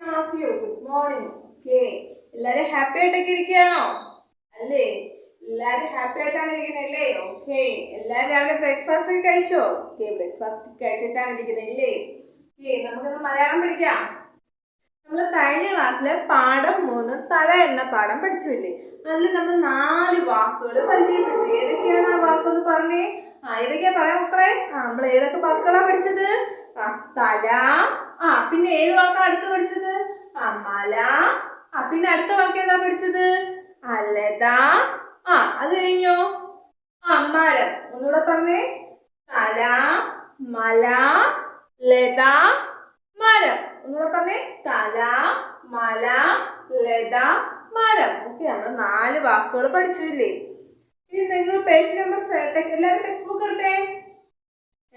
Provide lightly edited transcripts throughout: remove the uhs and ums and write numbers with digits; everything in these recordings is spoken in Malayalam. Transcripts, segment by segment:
of you. Good morning. Okay. എല്ലാരും ഹാപ്പി ആയിട്ടൊക്കെ ഇരിക്കുകയാണോ? അല്ലേ? എല്ലാരും ഹാപ്പി ആയിട്ടാണ് ഇരിക്കുന്നല്ലേ? ഓക്കെ. എല്ലാരും രാവിലെ ബ്രേക്ക്ഫാസ്റ്റ് ഒക്കെ കഴിച്ചോ? ഓക്കെ, ബ്രേക്ക്ഫാസ്റ്റ് കഴിച്ചിട്ടാണ് ഇരിക്കുന്നല്ലേ? ഓക്കെ, നമുക്കിന്ന് മലയാളം പഠിക്കാം. നമ്മൾ കഴിഞ്ഞ ക്ലാസ്സില് പാഠം 3 തല എന്ന പാഠം പഠിച്ചില്ലേ? അതിൽ നമ്മൾ 4 വാക്കുകൾ പരിചയപ്പെട്ടു. ഏതൊക്കെയാണ് ആ വാക്കെന്ന് പറഞ്ഞേ? ഏതൊക്കെയാ പറയാം മക്കളെ? നമ്മൾ ഏതൊക്കെ വാക്കുകളാ പഠിച്ചത്? തല. പിന്നെ ഏത് വാക്കാ അടുത്ത് പഠിച്ചത്? മല. പിന്നെ അടുത്ത വാക്ക് ഏതാ പഠിച്ചത്? ലത. അത് കഴിഞ്ഞോ? മരം. ഒന്നുകൂടെ പറഞ്ഞേ. തല, മല, ലത, മരം. ഒന്നുകൂടെ പറഞ്ഞേ. തല, മല, ലത, മരം. ഓക്കെ, നമ്മൾ 4 വാക്കുകൾ പഠിച്ചില്ലേ? ഇനി നിങ്ങൾ പേജ് നമ്പർ എല്ലാവരും ടെക്സ്റ്റ് ബുക്ക് എടുത്തേ.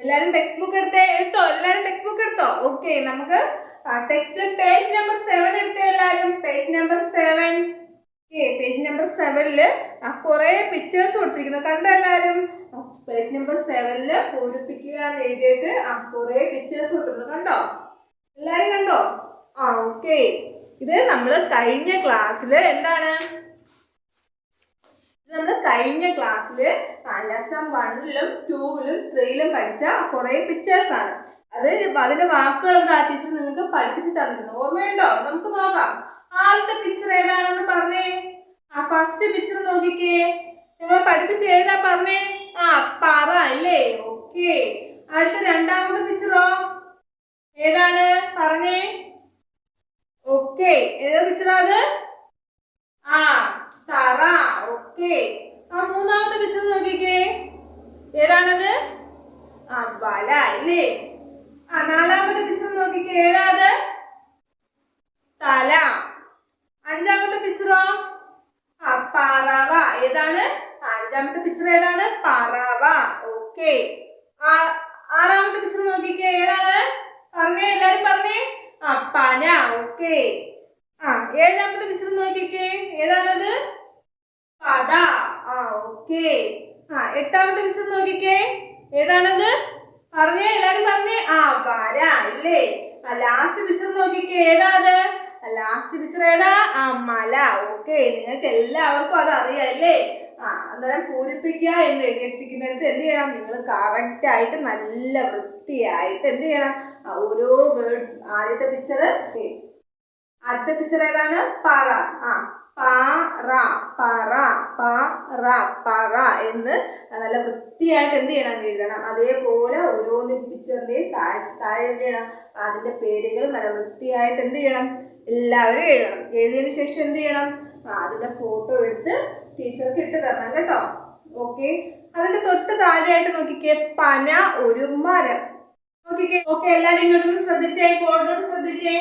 എല്ലാരും ടെക്സ്റ്റ് ബുക്ക് എടുത്തോ? എല്ലാരും ടെക്സ്റ്റ് ബുക്ക് എടുത്തോ? ഓക്കെ, നമുക്ക് ടെക്സ്റ്റ് പേജ് നമ്പർ 7 എടുത്തേ. എല്ലാരും പേജ് നമ്പർ 7. പേജ് നമ്പർ 7 കുറെ പിക്ചേഴ്സ് കൊടുത്തിരിക്കുന്നു. കണ്ടോ എല്ലാരും? പേജ് നമ്പർ 7 പൂരിപ്പിക്കുക എന്ന് എഴുതിയിട്ട് കുറെ പിക്ചേഴ്സ് കൊടുത്തിട്ടുണ്ട്. കണ്ടോ? എല്ലാരും കണ്ടോ? ഓക്കെ, ഇത് നമ്മള് കഴിഞ്ഞ ക്ലാസ്സില് എന്താണ്? നമ്മൾ കഴിഞ്ഞ ക്ലാസ്സില് ലെസൺ 1-ലും 2-ലും 3-ലും പഠിച്ച കുറെ പിക്ചേഴ്സ് ആണ്. അതിന്റെ വാക്കുകൾ എന്താ ടീച്ചർ നിങ്ങൾക്ക് പഠിപ്പിച്ചു തന്നിരുന്നു. ഓർമ്മയുണ്ടോ? നമുക്ക് നോക്കാം. ആദ്യത്തെ പിക്ചർ ഏതാണെന്ന് പറഞ്ഞേ. ഫസ്റ്റ് പിക്ചർ നോക്കിക്കേ. നിങ്ങൾ പഠിപ്പിച്ച് ഏതാ പറഞ്ഞേ? പറ അല്ലേ? ഓക്കെ. അടുത്ത രണ്ടാമത്തെ പിക്ചറോ ഏതാണ് പറഞ്ഞേ? ഓക്കെ, ഏതാ പിക്ചറാ അത്? തറ. ഓക്കെ. മൂന്നാമത്തെ പിക്ചർ നോക്കിക്കേ. ഏതാണത്? വല അല്ലേ? നാലാമത്തെ പിക്ചർ നോക്കിക്കേ. ഏതാത്? തല. അഞ്ചാമത്തെ പിക്ചറോ? പറവ. ഏതാണ്? അഞ്ചാമത്തെ പിക്ചർ ഏതാണ്? പറവ. ഓക്കെ. ആറാമത്തെ പിക്ചർ നോക്കിക്കേ. ഏതാണ്? പറഞ്ഞേ, എല്ലാരും പറഞ്ഞേ. പന. ഓക്കെ. ഏഴാമത്തെ പിക്ചർ നോക്കിക്കേ. ഏതാണത്? പത. ഓക്കെ. എട്ടാമത്തെ പിക്ചർ നോക്കിക്കേ. ഏതാണത്? പറഞ്ഞേ, എല്ലാരും പറഞ്ഞേ. വര അല്ലേ? ലാസ്റ്റ് പിക്ചർ നോക്കിക്കേ. ഏതാത്? ലാസ്റ്റ് പിക്ചർ ഏതാ? മല. ഓക്കെ, നിങ്ങൾക്ക് എല്ലാവർക്കും അത് അറിയാല്ലേ? അന്നേരം പൂരിപ്പിക്കുക എന്ന് എഴുതിയിട്ടിരിക്കുന്നിടത്ത് എന്ത് ചെയ്യണം? നിങ്ങൾ കറക്റ്റ് ആയിട്ട് നല്ല വൃത്തിയായിട്ട് എന്ത് ചെയ്യണം? ഓരോ വേർഡ്സ്. ആദ്യത്തെ പിക്ചർ, അടുത്ത പിക്ചർ ഏതാണ്? പറ. പറ, പറ, പറ, പറ എന്ന് നല്ല വൃത്തിയായിട്ട് എന്ത് ചെയ്യണം? എഴുതണം. അതേപോലെ ഓരോന്ന് പിക്ചറിന്റെയും താഴെ എന്ത് ചെയ്യണം? അതിന്റെ പേരുകൾ നല്ല വൃത്തിയായിട്ട് എന്ത് ചെയ്യണം? എല്ലാവരും എഴുതണം. എഴുതിയതിനു ശേഷം എന്ത് ചെയ്യണം? അതിന്റെ ഫോട്ടോ എടുത്ത് ടീച്ചർക്ക് ഇട്ട് തരണം കേട്ടോ. ഓക്കെ. അതിന്റെ തൊട്ട് താഴെയായിട്ട് നോക്കിക്കേ. പന ഒരു മരം. നോക്കിക്കേ. ഓക്കെ, എല്ലാരും ഇങ്ങോട്ടൊന്ന് ശ്രദ്ധിച്ചേ. ഫോട്ടോട്ട് ശ്രദ്ധിച്ചേ.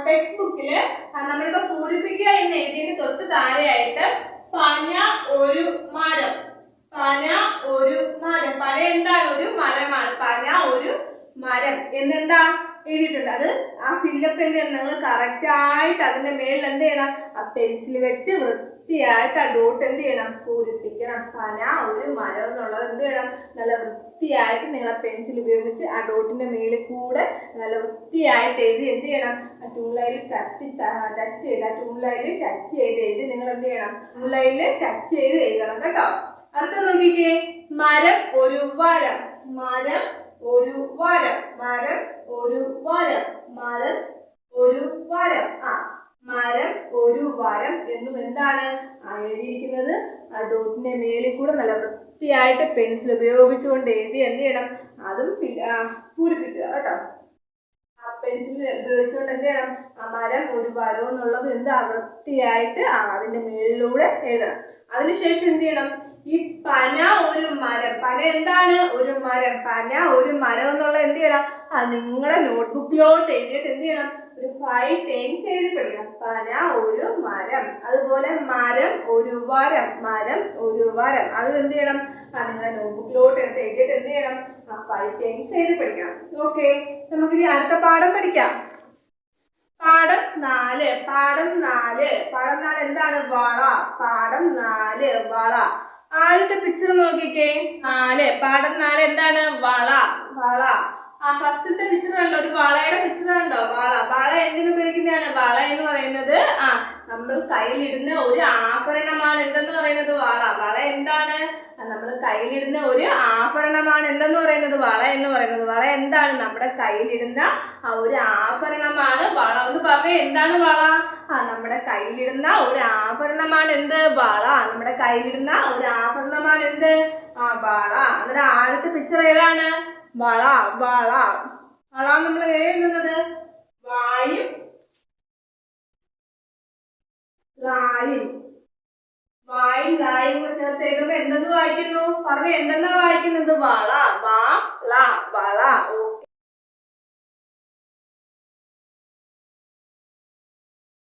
ടെക്സ്റ്റ് ബുക്കില് നമ്മളിപ്പോ പൂരിപ്പിക്കുക എന്ന് എഴുതിയതിന് തൊട്ട് താഴെയായിട്ട് പന ഒരു മരം. പന ഒരു മരം. പന എന്താണ്? ഒരു മരമാണ്. പന ഒരു മരം എന്നെന്താ എഴുതിയിട്ടുണ്ട്. അത് ഫില്ലപ്പ് എന്ത് ചെയ്യണം? നിങ്ങൾ കറക്റ്റ് ആയിട്ട് അതിന്റെ മേളിൽ എന്ത് ചെയ്യണം? പെൻസിൽ വെച്ച് വൃത്തിയായിട്ട് ഡോട്ട് എന്ത് ചെയ്യണം? പൂരിപ്പിക്കണം. പന ഒരു മരം എന്നുള്ളത് എന്ത് ചെയ്യണം? നല്ല വൃത്തിയായിട്ട് നിങ്ങൾ പെൻസിൽ ഉപയോഗിച്ച് ഡോട്ടിന്റെ മേളിൽ കൂടെ നല്ല വൃത്തിയായിട്ട് എഴുതി എന്ത് ചെയ്യണം? ടൂൾ ലൈനിൽ ടച്ച് ചെയ്ത് ടൂൾ ലൈനിൽ ടച്ച് ചെയ്ത് എഴുതി നിങ്ങൾ എന്ത് ചെയ്യണം? ടൂൾ ലൈനിൽ ടച്ച് ചെയ്ത് എഴുതണം കേട്ടോ. അടുത്ത നോക്കിക്കേ. മരം ഒരു വരം. മരം ഒരു വരം. മരം ഒരു വരം. മരം ഒരു വരം. മരം ഒരു വരം എന്നും എന്താണ് എഴുതിയിരിക്കുന്നത്? ഡോട്ടിന്റെ മേളിൽ കൂടെ നല്ല വൃത്തിയായിട്ട് പെൻസിൽ ഉപയോഗിച്ചുകൊണ്ട് എഴുതി എന്ത് ചെയ്യണം? അതും പൂരിപ്പിക്കുക കേട്ടോ. പെൻസിൽ ഉപയോഗിച്ചുകൊണ്ട് എന്ത് ചെയ്യണം? മരം ഒരു വരം എന്നുള്ളത് എന്താ വൃത്തിയായിട്ട് അതിന്റെ മേളിലൂടെ എഴുതണം. അതിനുശേഷം എന്ത് ചെയ്യണം? ഈ പന ഒരു മരം. പന എന്താണ്? ഒരു മരം. പന ഒരു മരം എന്നുള്ളത് എന്ത് ചെയ്യണം? നിങ്ങളുടെ നോട്ട്ബുക്കിലോട്ട് എഴുതിയിട്ട് എന്ത് ചെയ്യണം? ഒരു 5 times എഴുതി പഠിക്കണം. പന ഒരു മരം. അതുപോലെ മരം ഒരു വരം. മരം ഒരു വരം. അത് എന്ത് ചെയ്യണം? നിങ്ങളുടെ നോട്ട്ബുക്കിലോട്ട് എടുത്ത് എഴുതിയിട്ട് എന്ത് ചെയ്യണം? 5 times എഴുതി പഠിക്കണം. ഓക്കെ, നമുക്കിനി അടുത്ത പാഠം പഠിക്കാം. പാഠം 4. പാഠം 4 എന്താണ്? വള. പാഠം 4 വള. ആദ്യത്തെ പിക്ചർ നോക്കിക്കേ. പാഠം 4 എന്താണ്? വള. വള. ഫസ്റ്റത്തെ പിക്ചർ കണ്ടോ? ഒരു വളയുടെ പിക്ചർ കണ്ടോ? വള. വള എന്തിനു ഉപയോഗിക്കുന്നതാണ്? വള കയ്യിലിടുന്ന ഒരു ആഭരണമാണ് എന്തെന്ന് പറയുന്നത് വള. വള എന്താണ്? നമ്മൾ കയ്യിലിടുന്ന ഒരു ആഭരണമാണ് എന്തെന്ന് പറയുന്നത് വള എന്ന് പറയുന്നത്. വള എന്താണ്? നമ്മുടെ കയ്യിലിടുന്ന ഒരു ആഭരണമാണ് വള. ഒന്ന് പറഞ്ഞേ, എന്താണ് വള? നമ്മുടെ കയ്യിലിടുന്ന ഒരു ആഭരണമാണ് എന്ത്? വള. നമ്മുടെ കയ്യിലിടുന്ന ഒരു ആഭരണമാണ് എന്ത്? വള. എന്നിട്ട് ആദ്യത്തെ പിക്ചർ ഏതാണ്? വള. വള വള നമ്മൾ എഴുതുന്നത് വായും ലായും. വായും ലായും കൂടെ ചേർത്ത് എഴുതുമ്പോ എന്തെന്ന് വായിക്കുന്നു? പറഞ്ഞ എന്തെന്നാ വായിക്കുന്നത്? വള. വാ ല വള.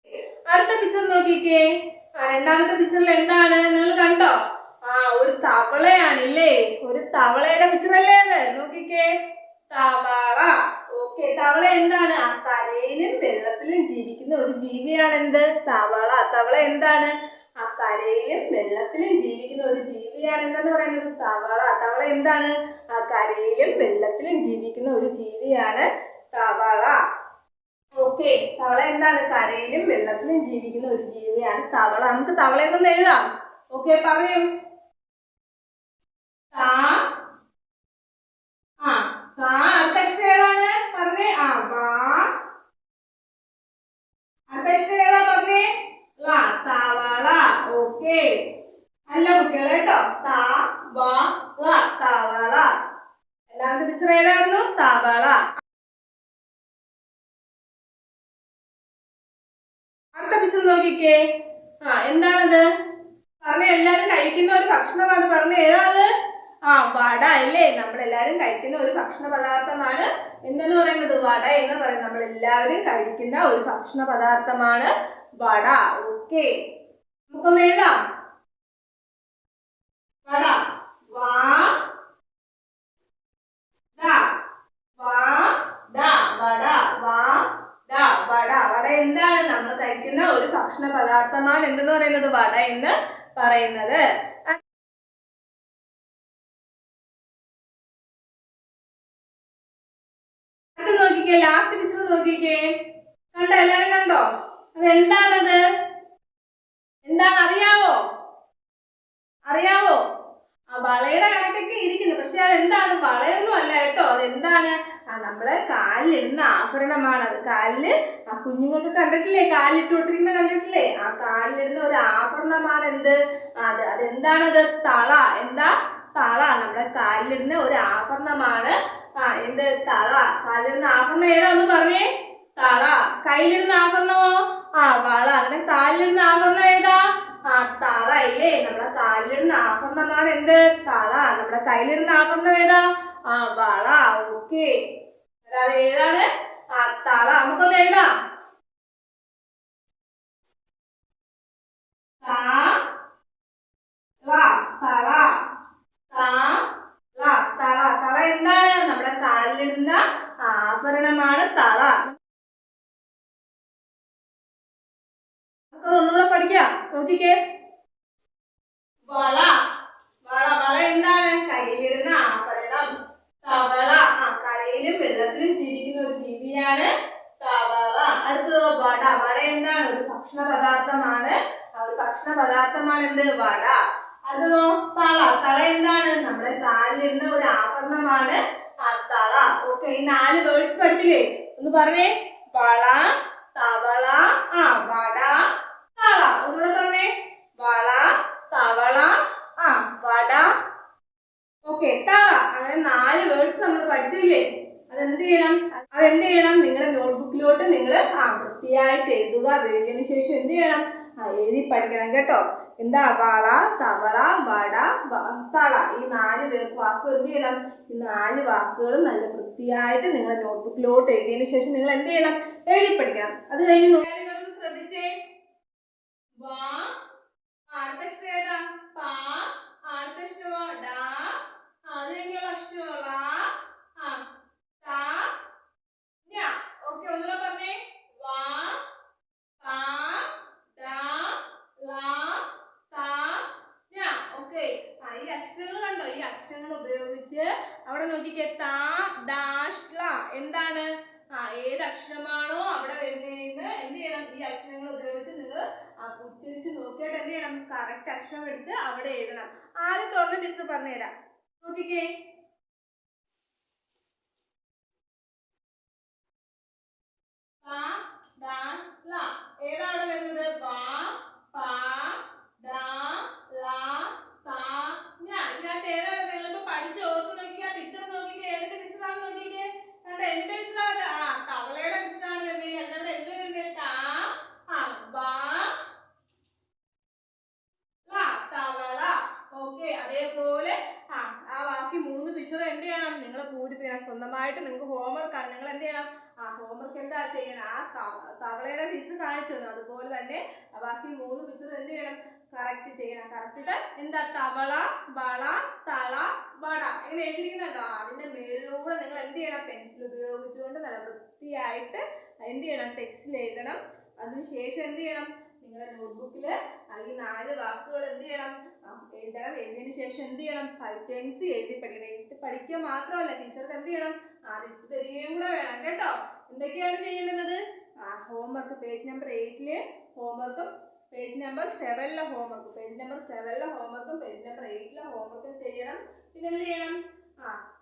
ഓക്കെ, അടുത്ത പിക്ചർ നോക്കിക്കേ. രണ്ടാമത്തെ പിക്ചറിൽ എന്താണ് നിങ്ങൾ കണ്ടോ? ഒരു തവളയാണില്ലേ? ഒരു തവളയുടെ പിക്ചർ അല്ലേ അത്? നോക്കിക്കേ, തവള. ഓക്കെ, തവള എന്താണ്? കരയിലും വെള്ളത്തിലും ജീവിക്കുന്ന ഒരു ജീവിയാണ് എന്ത്? തവള. തവള എന്താണ്? കരയിലും വെള്ളത്തിലും ജീവിക്കുന്ന ഒരു ജീവിയാണ് എന്തെന്ന് പറയുന്നത്? തവള. തവള എന്താണ്? കരയിലും വെള്ളത്തിലും ജീവിക്കുന്ന ഒരു ജീവിയാണ് തവള. ഓക്കെ, തവള എന്താണ്? കരയിലും വെള്ളത്തിലും ജീവിക്കുന്ന ഒരു ജീവിയാണ് തവള. നമുക്ക് തവളയെന്നൊന്ന് എഴുതാം. ഓക്കെ, പറയൂ. അടുത്ത അക്ഷരം ഏതാണ്? പറഞ്ഞേ. വാ. അടുത്ത അക്ഷരം ഏതാ? പറഞ്ഞേ. തവള. ഓക്കെ, നല്ല കുട്ടികളെ കേട്ടോ. തവള. എല്ലാവരുടെ പിക്ചർ ഏതായിരുന്നു? തവള. അടുത്ത പിക്ചർ നോക്കിക്കേ. എന്താണത്? പറഞ്ഞ എല്ലാരും കഴിക്കുന്ന ഒരു ഭക്ഷണമാണ്. പറഞ്ഞ ഏതാണ്? വട അല്ലേ? നമ്മളെല്ലാരും കഴിക്കുന്ന ഒരു ഭക്ഷണ പദാർത്ഥമാണ് എന്തെന്ന് പറയുന്നത്? വട എന്ന് പറയുന്നത്. നമ്മളെല്ലാവരും കഴിക്കുന്ന ഒരു ഭക്ഷണ പദാർത്ഥമാണ് വട. ഓക്കെ, നമുക്കൊന്ന് എഴുതാം. വട. വാ വട. വാ വട. വട എന്താണ്? നമ്മൾ കഴിക്കുന്ന ഒരു ഭക്ഷണ പദാർത്ഥമാണ് എന്തെന്ന് പറയുന്നത്? വട എന്ന് പറയുന്നത്. നോക്കിക്കേ, ലാസ്റ്റ് പിക്ചർ നോക്കിക്കേ. കണ്ടോ? എല്ലാരും കണ്ടോ? അത് എന്താണത്? എന്താണ്? അറിയാവോ? വളയുടെ കണക്കൊക്കെ ഇരിക്കുന്നു, പക്ഷെ അത് എന്താണ്? വളയൊന്നും അല്ല കേട്ടോ. അതെന്താണ്? നമ്മളെ കാലിലിടുന്ന ആഭരണമാണ്. അത് കാലില് കുഞ്ഞുങ്ങൾക്ക് കണ്ടിട്ടില്ലേ? കാലിലിട്ട് കൊടുത്തിരിക്കുന്ന കണ്ടിട്ടില്ലേ? കാലിലിടുന്ന ഒരു ആഭരണമാണ് എന്ത്? അതെന്താണത്? തള. എന്താ? തള. നമ്മുടെ കാലിലിടുന്ന ഒരു ആഭരണമാണ് എന്ത്? തള. കാലിലിടുന്ന ആഭരണം ഏതാ? ഒന്ന് പറഞ്ഞേ. തള. കയ്യിലിടുന്ന ആഭരണമോ? വള. അങ്ങനെ കാലിലിടുന്ന ആഭരണം ഏതാ? തള ഇല്ലേ? നമ്മുടെ കാലിലിടുന്ന ആഭരണമാണ് എന്ത്? തള. നമ്മുടെ കയ്യിലിടുന്ന ആഭരണം ഏതാ? വള. ഓക്കെ, അത് ഏതാണ്? തള. നമുക്കൊന്ന് എഴുതാം. തള എന്താണ്? നമ്മുടെ കാലിലിടുന്ന ആഭരണമാണ് തള. ഒന്നുകൂടെ പഠിക്കാം. നോക്കിക്കേ. വള. എന്താണ്? കയ്യിലിടുന്ന ആഭരണം. തവള. കരയിലും വെള്ളത്തിലും ജീവിക്കുന്ന ഒരു ജീവിയാണ് തവള. അടുത്തത് വട. വട എന്താണ്? ഒരു ഭക്ഷണ പദാർത്ഥമാണ്. ഒരു ഭക്ഷണ പദാർത്ഥമാണ് എന്ത്? വട. അടുത്തതോ തള. തള എന്താണ്? നമ്മുടെ കാലിലിടുന്ന ഒരു ആഭരണമാണ് തള. ഓക്കെ, ഈ 4 വേർഡ്സ് പഠിച്ചില്ലേ? ഒന്ന് പറഞ്ഞേ. വള, തവള, വട, തള. ഒന്നുകൂടെ പറഞ്ഞേ. വള, തവള, വട, ഓക്കെ, തള. അങ്ങനെ 4 വേർഡ്സ് നമ്മൾ പഠിച്ചില്ലേ? അതെന്ത് ചെയ്യണം? നിങ്ങളുടെ നോട്ട്ബുക്കിലോട്ട് നിങ്ങൾ വൃത്തിയായിട്ട് എഴുതുക. എഴുതിയതിനു ശേഷം എന്ത് ചെയ്യണം? എഴുതി പഠിക്കണം കേട്ടോ. എന്താ? വള, തവള, വട, തള. ഈ 4 വാക്കുകൾ എന്ത് ചെയ്യണം? ഈ 4 വാക്കുകളും നല്ല വൃത്തിയായിട്ട് നിങ്ങളുടെ നോട്ട്ബുക്കിലോട്ട് എഴുതിയതിനു ശേഷം നിങ്ങൾ എന്ത് ചെയ്യണം? എഴുതി പഠിക്കണം. അത് കഴിഞ്ഞ് ശ്രദ്ധിച്ചേ. വാ. അടുത്ത അക്ഷരം ഏതാ? പാ. അടുത്ത അക്ഷരമോ? ഡാ. അത് കഴിഞ്ഞുള്ള അക്ഷരമോ? ള. ത, ഞ. ഓക്കെ, ഒന്നുകൂടെ പറഞ്ഞേ. വാ, പാ, ഡാ, ള, ത, ഞ. ഓക്കെ, ഈ അക്ഷരങ്ങൾ കണ്ടോ? ഈ അക്ഷരങ്ങൾ ഉപയോഗിച്ച് അവിടെ നോക്കിക്കേ. ത, ഡാഷ്, ള. എന്താണ്? ഏത് അക്ഷരമാണോ അവിടെ വരുന്നതെന്ന് എന്ത് ചെയ്യണം? ഈ അക്ഷരങ്ങൾ ഉപയോഗിച്ച് നിങ്ങൾ ഉച്ചരിച്ച് നോക്കിയിട്ട് എന്ത് ചെയ്യണം? കറക്റ്റ് അക്ഷരം എടുത്ത് അവിടെ എഴുതണം. ആദ്യം തുറന്ന് ടീച്ചർ പറഞ്ഞുതരാം. നോക്കിക്കേ. ഏതാണ് വരുന്നത്? വാ, പാ, ദാ, ലാ, താ, ഞാ. ഇതിനകത്ത് ഏതാണ്? നിങ്ങളിപ്പോ പഠിച്ച് ഓർത്ത് നോക്കിയാ പിക്ചർ നോക്കിക്കേ. ഏതിന്റെ പിക്ചറാണ് നോക്കിക്കേ? കണ്ടോ? എന്തിന്റെ പിക്ചറാണ്? തവളയുടെ പിക്ചറാണ് വരുന്നത്. എന്താണ് എന്ത് വരുന്നത്? താ, വാ, ലാ, തവള. ഓക്കെ. അതേപോലെ ആ ബാക്കി 3 പിക്ചർ എന്ത് ചെയ്യണം? നിങ്ങൾ പൂരിപ്പിക്കണം. സ്വന്തമായിട്ട് നിങ്ങൾക്ക് ഹോംവർക്ക് ആണ്. നിങ്ങൾ എന്ത് ചെയ്യണം? ഹോംവർക്ക് എന്താ ചെയ്യണം? തവളയുടെ പിക്ചർ കാണിച്ചു തന്നു. അതുപോലെ തന്നെ ബാക്കി 3 പിക്ചർ എന്ത് ചെയ്യണം? കറക്റ്റ് ചെയ്യണം. കറക്റ്റ് എന്താ? തവള, വള, തള, വട ഇങ്ങനെ എഴുതിയിരിക്കുന്നുണ്ടോ? അതിന്റെ മേളിലൂടെ നിങ്ങൾ എന്ത് ചെയ്യണം? പെൻസിൽ ഉപയോഗിച്ചുകൊണ്ട് നല്ല വൃത്തിയായിട്ട് എന്ത് ചെയ്യണം? ടെക്സ്റ്റിൽ എഴുതണം. അതിനുശേഷം എന്ത് ചെയ്യണം? നിങ്ങളുടെ നോട്ട്ബുക്കിൽ ഈ 4 വാക്കുകൾ എന്ത് ചെയ്യണം? എഴുതണം. എഴുതിയതിനു ശേഷം എന്ത് ചെയ്യണം? 5 ടൈംസ് എഴുതി പഠിക്കണം. എഴുതി പഠിക്കുക മാത്രമല്ല, ടീച്ചർക്ക് എന്ത് ചെയ്യണം? ഇട്ട് തരികയും കൂടെ വേണം കേട്ടോ. എന്തൊക്കെയാണ് ചെയ്യേണ്ടത്? ഹോംവർക്ക് പേജ് നമ്പർ 8 ഹോംവർക്കും പേജ് നമ്പർ 7 ഹോംവർക്കും പേജ് നമ്പർ 7 ഹോംവർക്കും പേജ് നമ്പർ 8 ഹോംവർക്കും ചെയ്യണം. പിന്നെ എന്ത് ചെയ്യണം?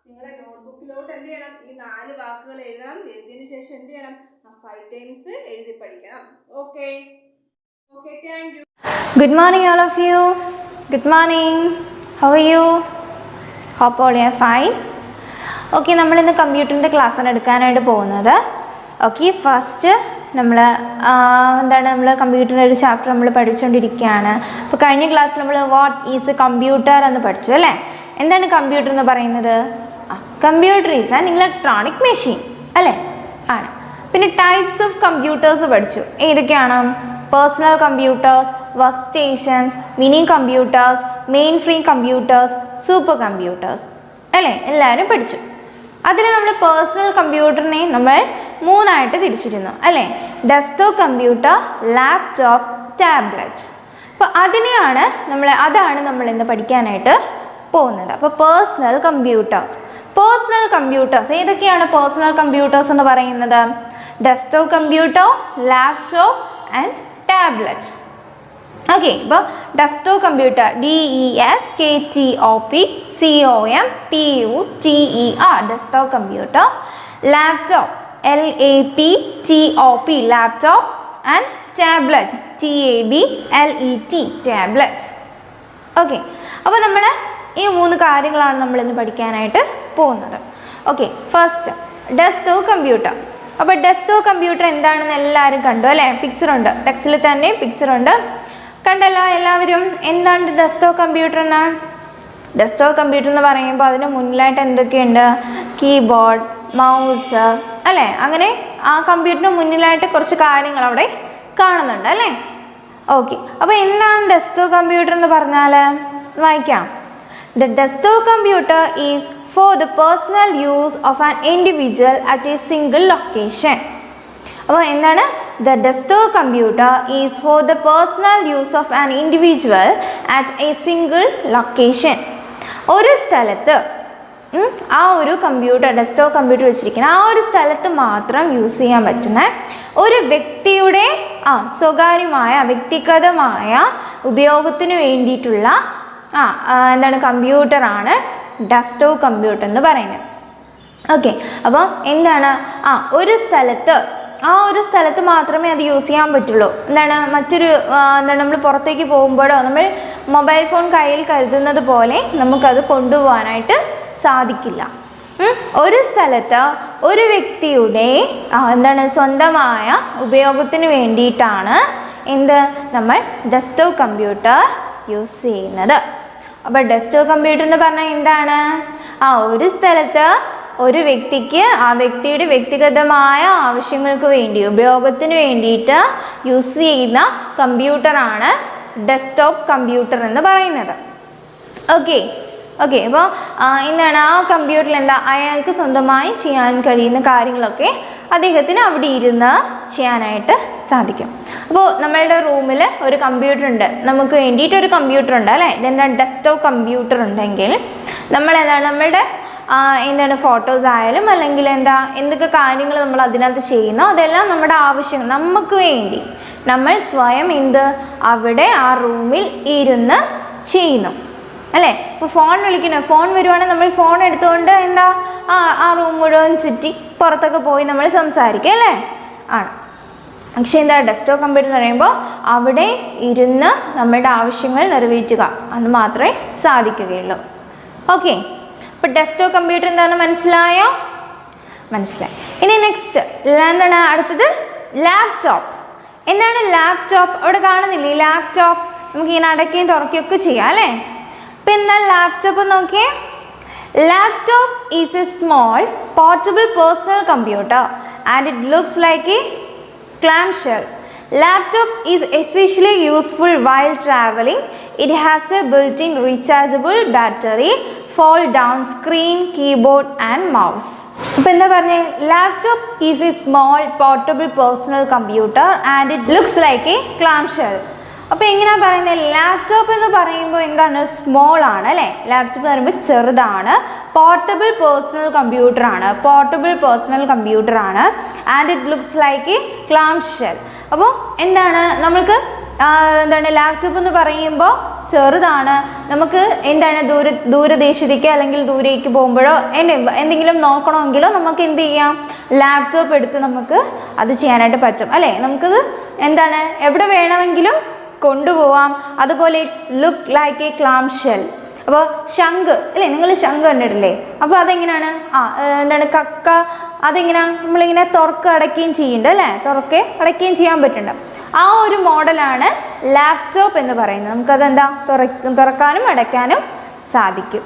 നിങ്ങളുടെ നോട്ട്ബുക്കിലോട്ട് എന്ത് ചെയ്യണം? ഈ 4 വാക്കുകൾ എഴുതണം. എഴുതിയതിനു ശേഷം എന്ത് ചെയ്യണം? 5 ടൈംസ് എഴുതി പഠിക്കണം. Okay. Okay, thank you. Good morning all of you. Good morning. How are you? Hope all you are fine. Okay, നമ്മൾ ഇന്ന് കമ്പ്യൂട്ടറിൻ്റെ ക്ലാസ്സാണ് എടുക്കാനായിട്ട് പോകുന്നത്. ഓക്കെ, ഫസ്റ്റ് നമ്മൾ കമ്പ്യൂട്ടറിൻ്റെ ഒരു ചാപ്റ്റർ നമ്മൾ പഠിച്ചുകൊണ്ടിരിക്കുകയാണ്. അപ്പോൾ കഴിഞ്ഞ ക്ലാസ്സിൽ നമ്മൾ വാട്ട് ഈസ് എ കമ്പ്യൂട്ടർ എന്ന് പഠിച്ചു അല്ലേ? എന്താണ് കമ്പ്യൂട്ടർ എന്ന് പറയുന്നത്? Computer is an electronic machine അല്ലേ? ആണ്. പിന്നെ ടൈപ്സ് ഓഫ് കമ്പ്യൂട്ടേഴ്സ് പഠിച്ചു. ഏതൊക്കെയാണ്? Personal computers, work stations, mini computers, main free computers, super computers അല്ലേ? എല്ലാവരും പഠിച്ചു. അതിൽ നമ്മൾ പേഴ്സണൽ കമ്പ്യൂട്ടറിനെ നമ്മൾ 3ആയിട്ട് തിരിച്ചിരുന്നു അല്ലേ? Desktop computer, laptop, tablet. അപ്പോൾ അതാണ് നമ്മൾ ഇന്ന് പഠിക്കാനായിട്ട് പോകുന്നത്. അപ്പോൾ പേഴ്സണൽ കമ്പ്യൂട്ടേഴ്സ് ഏതൊക്കെയാണ്? പേഴ്സണൽ കമ്പ്യൂട്ടേഴ്സ് എന്ന് പറയുന്നത് desktop computer, laptop and tablet. Okay, ഇപ്പോൾ desktop computer DESKTOPCOMPUTER desktop computer, laptop LAPTOP laptop and tablet TABLET tablet. Okay, അപ്പോൾ നമ്മൾ ഈ 3 കാര്യങ്ങളാണ് നമ്മളിന്ന് പഠിക്കാനായിട്ട് പോകുന്നത്. Okay, first desktop computer. അപ്പോൾ ഡെസ്ക്ടോപ്പ് കമ്പ്യൂട്ടർ എന്താണെന്ന് എല്ലാവരും കണ്ടു അല്ലേ? പിക്ചറുണ്ട്, ടെക്സ്റ്റിൽ തന്നെ പിക്ചറുണ്ട്, കണ്ടല്ലോ എല്ലാവരും. എന്താണ് ഡെസ്ക്ടോപ്പ് കമ്പ്യൂട്ടർ എന്ന് പറയുമ്പോൾ അതിന് മുന്നിലായിട്ട് എന്തൊക്കെയുണ്ട്? കീബോർഡ്, മൗസ് അല്ലേ? അങ്ങനെ ആ കമ്പ്യൂട്ടറിന് മുന്നിലായിട്ട് കുറച്ച് കാര്യങ്ങൾ അവിടെ കാണുന്നുണ്ട് അല്ലേ? ഓക്കെ, അപ്പോൾ എന്താണ് ഡെസ്ക്ടോപ്പ് കമ്പ്യൂട്ടർ എന്ന് പറഞ്ഞാൽ? വായിക്കാം. The desktop computer is for the personal use of an individual at a single location. അപ്പോൾ എന്താണ്? The desktop computer is for the personal use of an individual at a single location. ഒരു സ്ഥലത്ത് ആ ഒരു ഡെസ്ക്ടോപ്പ് കമ്പ്യൂട്ടർ വെച്ചിരിക്കുന്ന ആ ഒരു സ്ഥലത്ത് മാത്രം യൂസ് ചെയ്യാൻ പറ്റുന്ന ഒരു വ്യക്തിയുടെ സ്വകാര്യമായ വ്യക്തിഗതമായ ഉപയോഗത്തിന് വേണ്ടിയിട്ടുള്ള കമ്പ്യൂട്ടറാണ് ഡെസ്ക്ടോപ്പ് കമ്പ്യൂട്ടർ എന്ന് പറയുന്നത്. ഓക്കെ, അപ്പോൾ എന്താണ്? ഒരു സ്ഥലത്ത് മാത്രമേ അത് യൂസ് ചെയ്യാൻ പറ്റുള്ളൂ. നമ്മൾ പുറത്തേക്ക് പോകുമ്പോഴോ നമ്മൾ മൊബൈൽ ഫോൺ കയ്യിൽ കരുതുന്നത് പോലെ നമുക്കത് കൊണ്ടുപോകാനായിട്ട് സാധിക്കില്ല. ഒരു സ്ഥലത്ത് ഒരു വ്യക്തിയുടെ സ്വന്തമായ ഉപയോഗത്തിന് വേണ്ടിയിട്ടാണ് നമ്മൾ ഡെസ്ക്ടോപ്പ് കമ്പ്യൂട്ടർ യൂസ് ചെയ്യുന്നത്. അപ്പോൾ ഡെസ്ക്ടോപ്പ് കമ്പ്യൂട്ടർ എന്ന് പറഞ്ഞാൽ എന്താണ്? ഒരു സ്ഥലത്ത് ഒരു വ്യക്തിക്ക് ആ വ്യക്തിയുടെ വ്യക്തിഗതമായ ആവശ്യങ്ങൾക്ക് വേണ്ടി ഉപയോഗത്തിന് വേണ്ടിയിട്ട് യൂസ് ചെയ്യുന്ന കമ്പ്യൂട്ടറാണ് ഡെസ്ക്ടോപ്പ് കമ്പ്യൂട്ടർ എന്ന് പറയുന്നത്. ഓക്കെ, അപ്പോൾ ആ കമ്പ്യൂട്ടറിൽ അയാൾക്ക് സ്വന്തമായി ചെയ്യാൻ കഴിയുന്ന കാര്യങ്ങളൊക്കെ അദ്ദേഹത്തിന് അവിടെ ഇരുന്ന് ചെയ്യാനായിട്ട് സാധിക്കും. അപ്പോൾ നമ്മളുടെ റൂമിൽ ഒരു കമ്പ്യൂട്ടർ ഉണ്ട്, നമുക്ക് വേണ്ടിയിട്ടൊരു കമ്പ്യൂട്ടർ ഉണ്ട് അല്ലേ? ഡെസ്ക്ടോപ്പ് കമ്പ്യൂട്ടർ ഉണ്ടെങ്കിൽ നമ്മളുടെ ഫോട്ടോസ് ആയാലും അല്ലെങ്കിൽ എന്തൊക്കെ കാര്യങ്ങൾ നമ്മൾ അതിനകത്ത് ചെയ്യുന്നോ അതെല്ലാം നമ്മുടെ ആവശ്യം നമുക്ക് വേണ്ടി നമ്മൾ സ്വയം അവിടെ ആ റൂമിൽ ഇരുന്ന് ചെയ്യുന്നു അല്ലേ. ഇപ്പോൾ ഫോൺ വിളിക്കുന്നു, ഫോൺ വരുവാണെങ്കിൽ നമ്മൾ ഫോൺ എടുത്തുകൊണ്ട് ആ റൂം മുഴുവൻ ചുറ്റി പുറത്തൊക്കെ പോയി നമ്മൾ സംസാരിക്കും അല്ലേ, ആണ്. പക്ഷേ ഡെസ്ക്ടോപ്പ് കമ്പ്യൂട്ടർ എന്ന് പറയുമ്പോൾ അവിടെ ഇരുന്ന് നമ്മളുടെ ആവശ്യങ്ങൾ നിറവേറ്റുക അത് മാത്രമേ സാധിക്കുകയുള്ളൂ. ഓക്കെ, ഇപ്പോൾ ഡെസ്ക്ടോപ്പ് കമ്പ്യൂട്ടർ എന്താണെന്ന് മനസ്സിലായോ? മനസ്സിലായി. ഇനി നെക്സ്റ്റ് എന്താണ് അടുത്തത്? ലാപ്ടോപ്പ്. എന്താണ് ലാപ്ടോപ്പ്? അവിടെ കാണുന്നില്ലേ ലാപ്ടോപ്പ്? നമുക്കിങ്ങനെ അടയ്ക്കുകയും തുറക്കുകയൊക്കെ ചെയ്യാം അല്ലേ. ഇപ്പം എന്താ ലാപ്ടോപ്പ് നോക്കിയേ. Laptop is A small portable personal computer and it looks like A clamshell. Laptop is especially useful while traveling. It has a built-in rechargeable battery, fold-down screen, keyboard and mouse. അപ്പോൾ എന്താ പറഞ്ഞേ? Laptop is A small portable personal computer and it looks like a clamshell. അപ്പോൾ എങ്ങനെയാണ് പറയുന്നത്? ലാപ്ടോപ്പ് എന്ന് പറയുമ്പോൾ എന്താണ്? സ്മോൾ ആണ് അല്ലേ. ലാപ്ടോപ്പ് എന്ന് പറയുമ്പോൾ ചെറുതാണ്. പോർട്ടബിൾ പേഴ്സണൽ കമ്പ്യൂട്ടർ ആണ്, and it looks like a clamshell. അപ്പോൾ എന്താണ് നമ്മൾക്ക് ലാപ്ടോപ്പ് എന്ന് പറയുമ്പോൾ ചെറുതാണ്. നമുക്ക് ദൂരദേശത്തേക്ക് അല്ലെങ്കിൽ ദൂരേക്ക് പോകുമ്പോഴോ എന്തെങ്കിലും നോക്കണമെങ്കിലോ നമുക്ക് എന്ത് ചെയ്യാം? ലാപ്ടോപ്പ് എടുത്ത് നമുക്ക് അത് ചെയ്യാനായിട്ട് പറ്റും അല്ലേ. നമുക്കത് എവിടെ വേണമെങ്കിലും കൊണ്ടുപോവാം. അതുപോലെ it's look like a clamshell. അപ്പോൾ ശംഖ് അല്ലേ, നിങ്ങൾ ശംഖ് കണ്ടിട്ടില്ലേ? അപ്പോൾ അതെങ്ങനെയാണ്? കക്ക അതെങ്ങനെയാണ് നമ്മളിങ്ങനെ അടയ്ക്കുകയും ചെയ്യുന്നുണ്ട് അല്ലേ, അടയ്ക്കുകയും ചെയ്യാൻ പറ്റുന്നുണ്ട്. ആ ഒരു മോഡലാണ് ലാപ്ടോപ്പ് എന്ന് പറയുന്നത്. നമുക്കതെന്താ തുറക്കാനും അടയ്ക്കാനും സാധിക്കും.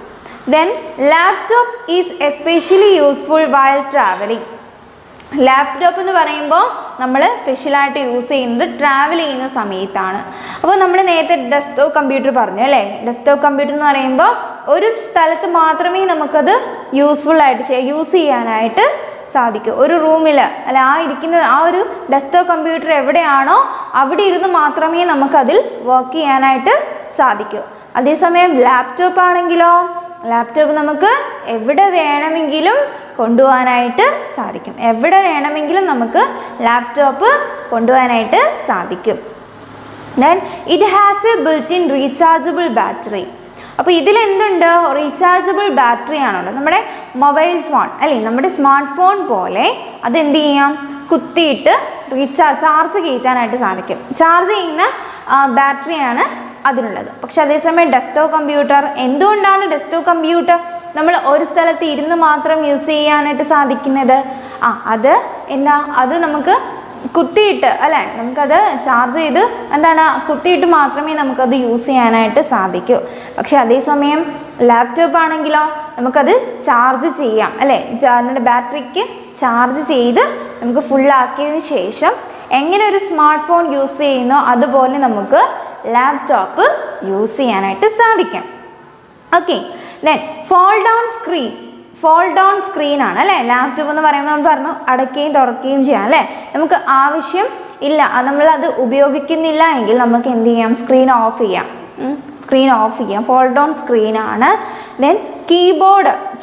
Then laptop is especially useful while travelling. Laptop എന്ന് പറയുമ്പോൾ നമ്മൾ സ്പെഷ്യലായിട്ട് യൂസ് ചെയ്യുന്നത് ട്രാവൽ ചെയ്യുന്ന സമയത്താണ്. അപ്പോൾ നമ്മൾ നേരത്തെ ഡെസ്ക്ടോപ്പ് കമ്പ്യൂട്ടർ പറഞ്ഞു അല്ലേ. ഡെസ്ക്ടോപ്പ് കമ്പ്യൂട്ടർ എന്ന് പറയുമ്പോൾ ഒരു സ്ഥലത്ത് മാത്രമേ നമുക്കത് യൂസ് ചെയ്യാനായിട്ട് സാധിക്കും. ഒരു റൂമിൽ അല്ല ആ ഒരു ഡെസ്ക്ടോപ്പ് കമ്പ്യൂട്ടർ എവിടെയാണോ അവിടെ ഇരുന്ന് മാത്രമേ നമുക്കതിൽ വർക്ക് ചെയ്യാനായിട്ട് സാധിക്കൂ. അതേസമയം ലാപ്ടോപ്പ് ആണെങ്കിലോ, ലാപ്ടോപ്പ് നമുക്ക് എവിടെ വേണമെങ്കിലും കൊണ്ടുപോകാനായിട്ട് സാധിക്കും. എവിടെ വേണമെങ്കിലും നമുക്ക് ലാപ്ടോപ്പ് കൊണ്ടുപോകാനായിട്ട് സാധിക്കും. Then it has A built in rechargeable battery. അപ്പോൾ ഇതിലെന്തുണ്ട്? റീചാർജബിൾ ബാറ്ററി ആണുള്ളത്. നമ്മുടെ മൊബൈൽ ഫോൺ അല്ലേ, നമ്മുടെ സ്മാർട്ട് ഫോൺ പോലെ അതെന്ത് ചെയ്യാം? കുത്തിയിട്ട് ചാർജ് കയറ്റാനായിട്ട് സാധിക്കും. ചാർജ് ചെയ്യുന്ന ബാറ്ററിയാണ് അതിനുള്ളത്. പക്ഷെ അതേസമയം ഡെസ്ക്ടോപ്പ് കമ്പ്യൂട്ടർ, എന്തുകൊണ്ടാണ് ഡെസ്ക്ടോപ്പ് കമ്പ്യൂട്ടർ നമ്മൾ ഒരു സ്ഥലത്ത് ഇരുന്ന് മാത്രം യൂസ് ചെയ്യാനായിട്ട് സാധിക്കുന്നത്? അത് നമുക്ക് കുത്തിയിട്ട് അല്ലേ, നമുക്കത് ചാർജ് ചെയ്ത് കുത്തിയിട്ട് മാത്രമേ നമുക്കത് യൂസ് ചെയ്യാനായിട്ട് സാധിക്കൂ. പക്ഷെ അതേസമയം ലാപ്ടോപ്പ് ആണെങ്കിലോ നമുക്കത് ചാർജ് ചെയ്യാം അല്ലേ. നമ്മുടെ ബാറ്ററിക്ക് ചാർജ് ചെയ്ത് നമുക്ക് ഫുള്ളാക്കിയതിന് ശേഷം എങ്ങനെ ഒരു സ്മാർട്ട് ഫോൺ യൂസ് ചെയ്യുന്നോ അതുപോലെ നമുക്ക് ലാപ്ടോപ്പ് യൂസ് ചെയ്യാനായിട്ട് സാധിക്കും. Okay, then fold down screen ആണ് അല്ലേ ലാപ്ടോപ്പ് എന്ന് പറയുമ്പോൾ. നമ്മൾ പറഞ്ഞു അടയ്ക്കുകയും തുറക്കുകയും ചെയ്യാം അല്ലേ. നമുക്ക് ആവശ്യം ഇല്ല, നമ്മളത് ഉപയോഗിക്കുന്നില്ല എങ്കിൽ നമുക്ക് എന്ത് ചെയ്യാം? സ്ക്രീൻ ഓഫ് ചെയ്യാം. ഫോൾഡ് ഡൗൺ സ്ക്രീനാണ്. ദെൻ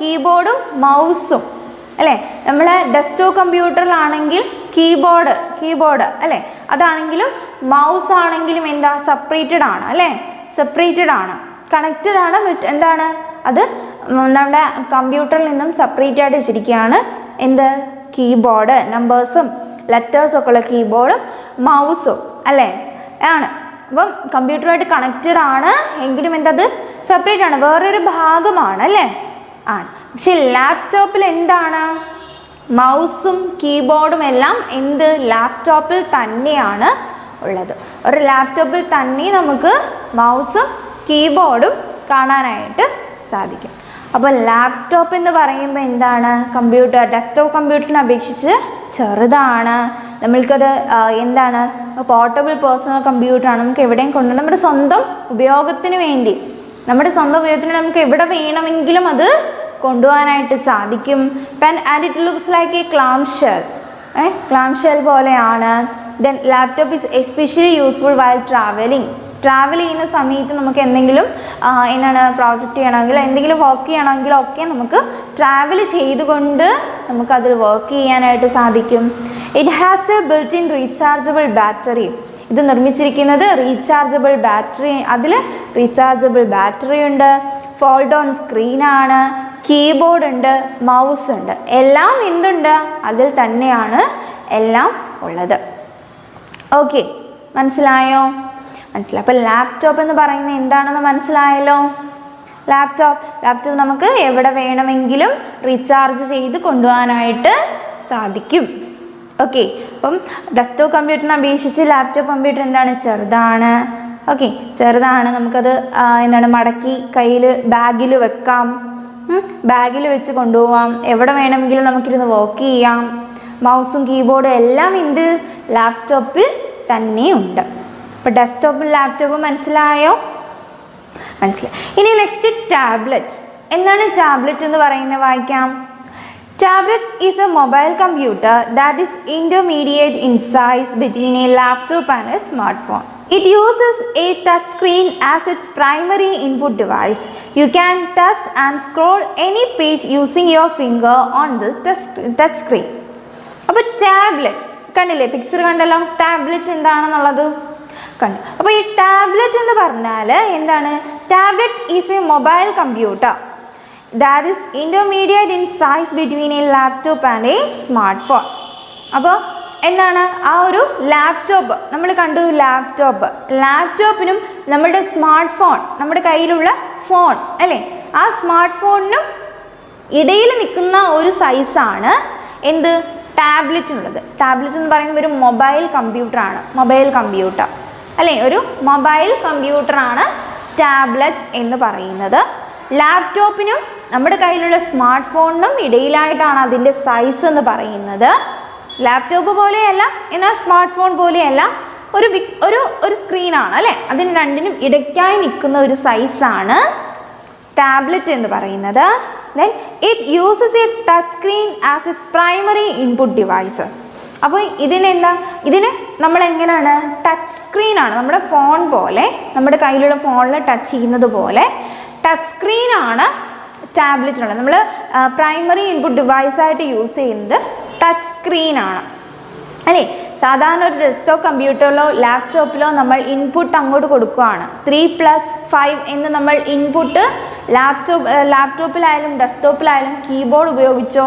കീബോർഡും മൗസും അല്ലേ. നമ്മൾ ഡെസ്ക്ടോപ്പ് കമ്പ്യൂട്ടറിലാണെങ്കിൽ കീബോർഡ് അല്ലേ, അതാണെങ്കിലും മൗസ് ആണെങ്കിലും സെപ്പറേറ്റഡ് ആണ് അല്ലേ. കണക്റ്റഡ് ആണ്. അത് നമ്മുടെ കമ്പ്യൂട്ടറിൽ നിന്നും സെപ്പറേറ്റ് ആയിട്ട് വെച്ചിരിക്കുകയാണ്. കീബോർഡ്, നമ്പേഴ്സും ലെറ്റേഴ്സും ഒക്കെ ഉള്ള കീബോർഡും മൗസും അല്ലേ ആണ്. അപ്പം കമ്പ്യൂട്ടറുമായിട്ട് കണക്റ്റഡ് ആണ് എങ്കിലും അത് സെപ്പറേറ്റ് ആണ്, വേറൊരു ഭാഗമാണ് അല്ലേ ആണ്. പക്ഷെ ലാപ്ടോപ്പിൽ മൗസും കീബോർഡും എല്ലാം ലാപ്ടോപ്പിൽ തന്നെയാണ് ഉള്ളത്. ഒരു ലാപ്ടോപ്പിൽ തന്നെ നമുക്ക് മൗസും കീബോർഡും കാണാനായിട്ട് സാധിക്കും. അപ്പോൾ ലാപ്ടോപ്പ് എന്ന് പറയുമ്പോൾ ഡെസ്ക്ടോപ്പ് കമ്പ്യൂട്ടറിനെ അപേക്ഷിച്ച് ചെറുതാണ്. നമ്മൾക്കത് പോർട്ടബിൾ പേഴ്സണൽ കമ്പ്യൂട്ടറാണ്. നമുക്ക് എവിടെയും നമ്മുടെ സ്വന്തം ഉപയോഗത്തിന് വേണ്ടി നമുക്ക് എവിടെ വേണമെങ്കിലും അത് കൊണ്ടുപോകാനായിട്ട് സാധിക്കും. And it looks like a clamshell പോലെയാണ്. Then laptop is especially useful while travel ചെയ്യുന്ന സമയത്ത് നമുക്ക് എന്തെങ്കിലും പ്രോജക്റ്റ് ചെയ്യണമെങ്കിലോ എന്തെങ്കിലും വർക്ക് ചെയ്യണമെങ്കിലോ ഒക്കെ നമുക്ക് ട്രാവൽ ചെയ്തുകൊണ്ട് നമുക്കതിൽ വർക്ക് ചെയ്യാനായിട്ട് സാധിക്കും. It has A built in rechargeable battery. ഇത് നിർമ്മിച്ചിരിക്കുന്നത് റീചാർജബിൾ ബാറ്ററി, അതിൽ റീചാർജബിൾ ബാറ്ററി ഉണ്ട്. ഫോൾഡ് ഓൺ സ്ക്രീനാണ്, കീബോർഡ് ഉണ്ട്, മൗസ് ഉണ്ട്. എല്ലാം എന്തുണ്ട്? അതിൽ തന്നെയാണ് എല്ലാം ഉള്ളത്. ഓക്കെ, മനസ്സിലായോ? മനസ്സിലായി. അപ്പോൾ ലാപ്ടോപ്പ് എന്ന് പറയുന്നത് എന്താണെന്ന് മനസ്സിലായല്ലോ. ലാപ്ടോപ്പ് നമുക്ക് എവിടെ വേണമെങ്കിലും റീചാർജ് ചെയ്ത് കൊണ്ടുപോകാനായിട്ട് സാധിക്കും. ഓക്കെ, അപ്പം ഡെസ്ക്ടോപ്പ് കമ്പ്യൂട്ടറിനെ അപേക്ഷിച്ച് ലാപ്ടോപ്പ് കമ്പ്യൂട്ടർ എന്താണ്? ചെറുതാണ്. ഓക്കെ, ചെറുതാണ്. നമുക്കത് എന്താണ് മടക്കി കയ്യിൽ ബാഗിൽ വെക്കാം, ബാഗിൽ വെച്ച് കൊണ്ടുപോകാം. എവിടെ വേണമെങ്കിലും നമുക്കിരുന്ന് വർക്ക് ചെയ്യാം. മൗസും കീബോർഡും എല്ലാം എന്ത് ലാപ്ടോപ്പിൽ തന്നെയുണ്ട്. അപ്പോൾ ഡെസ്ക്ടോപ്പും ലാപ്ടോപ്പും മനസ്സിലായോ? മനസ്സിലായി. ഇനി നെക്സ്റ്റ് ടാബ്ലറ്റ്. എന്താണ് ടാബ്ലറ്റ് എന്ന് പറയുന്നത്? വായിക്കാം. Tablet is a mobile computer that is intermediate in size between a laptop and a smartphone. It uses a touch screen as its primary input device. You can touch and scroll any page using your finger on the touch screen. അപ്പോൾ ടാബ്ലറ്റ് കണ്ടില്ലേ? പിക്ചർ കണ്ടല്ലോ. ടാബ്ലറ്റ് എന്താണെന്നുള്ളത് കണ്ടു. അപ്പോൾ ഈ ടാബ്ലറ്റ് എന്ന് പറഞ്ഞാൽ എന്താണ്? Tablet is A mobile computer that is intermediate in size between a laptop and a smartphone. അപ്പോൾ എന്താണ്? ആ ഒരു ലാപ്ടോപ്പ് നമ്മൾ കണ്ടു. ലാപ്ടോപ്പിനും നമ്മുടെ സ്മാർട്ട് ഫോൺ, നമ്മുടെ കയ്യിലുള്ള ഫോൺ അല്ലേ, ആ സ്മാർട്ട് ഫോണിനും ഇടയിൽ നിൽക്കുന്ന ഒരു സൈസാണ് എന്ത്? ടാബ്ലറ്റിനുള്ളത്. ടാബ്ലറ്റ് എന്ന് പറയുന്നത് ഒരു മൊബൈൽ കമ്പ്യൂട്ടറാണ്. അല്ലേ, ഒരു മൊബൈൽ കമ്പ്യൂട്ടറാണ് ടാബ്ലറ്റ് എന്ന് പറയുന്നത്. ലാപ്ടോപ്പിനും നമ്മുടെ കയ്യിലുള്ള സ്മാർട്ട് ഫോണിനും ഇടയിലായിട്ടാണ് അതിൻ്റെ സൈസ് എന്ന് പറയുന്നത്. ലാപ്ടോപ്പ് പോലെയല്ല, എന്നാൽ സ്മാർട്ട് ഫോൺ പോലെയല്ല, ഒരു സ്ക്രീനാണ് അല്ലേ. അതിന് രണ്ടിനും ഇടയ്ക്കായി നിൽക്കുന്ന ഒരു സൈസാണ് ടാബ്ലറ്റ് എന്ന് പറയുന്നത്. Then it uses a touch screen as its primary input device. അപ്പോൾ ഇതിന് നമ്മൾ എങ്ങനെയാണ്? ടച്ച് സ്ക്രീനാണ്. നമ്മുടെ ഫോൺ പോലെ, നമ്മുടെ കയ്യിലുള്ള ഫോണിൽ ടച്ച് ചെയ്യുന്നത് പോലെ ടച്ച് സ്ക്രീനാണ് ടാബ്ലറ്റിനുള്ളത്. നമ്മൾ പ്രൈമറി ഇൻപുട്ട് ഡിവൈസായിട്ട് യൂസ് ചെയ്യുന്നത് ടച്ച് സ്ക്രീനാണ് അല്ലേ. സാധാരണ ഒരു ഡെസ്ക്ടോപ്പ് കമ്പ്യൂട്ടറിലോ ലാപ്ടോപ്പിലോ നമ്മൾ ഇൻപുട്ട് അങ്ങോട്ട് കൊടുക്കുകയാണ്. 3+5 എന്ന് നമ്മൾ ഇൻപുട്ട് ലാപ്ടോപ്പിലായാലും ഡെസ്ക്ടോപ്പിലായാലും കീബോർഡ് ഉപയോഗിച്ചോ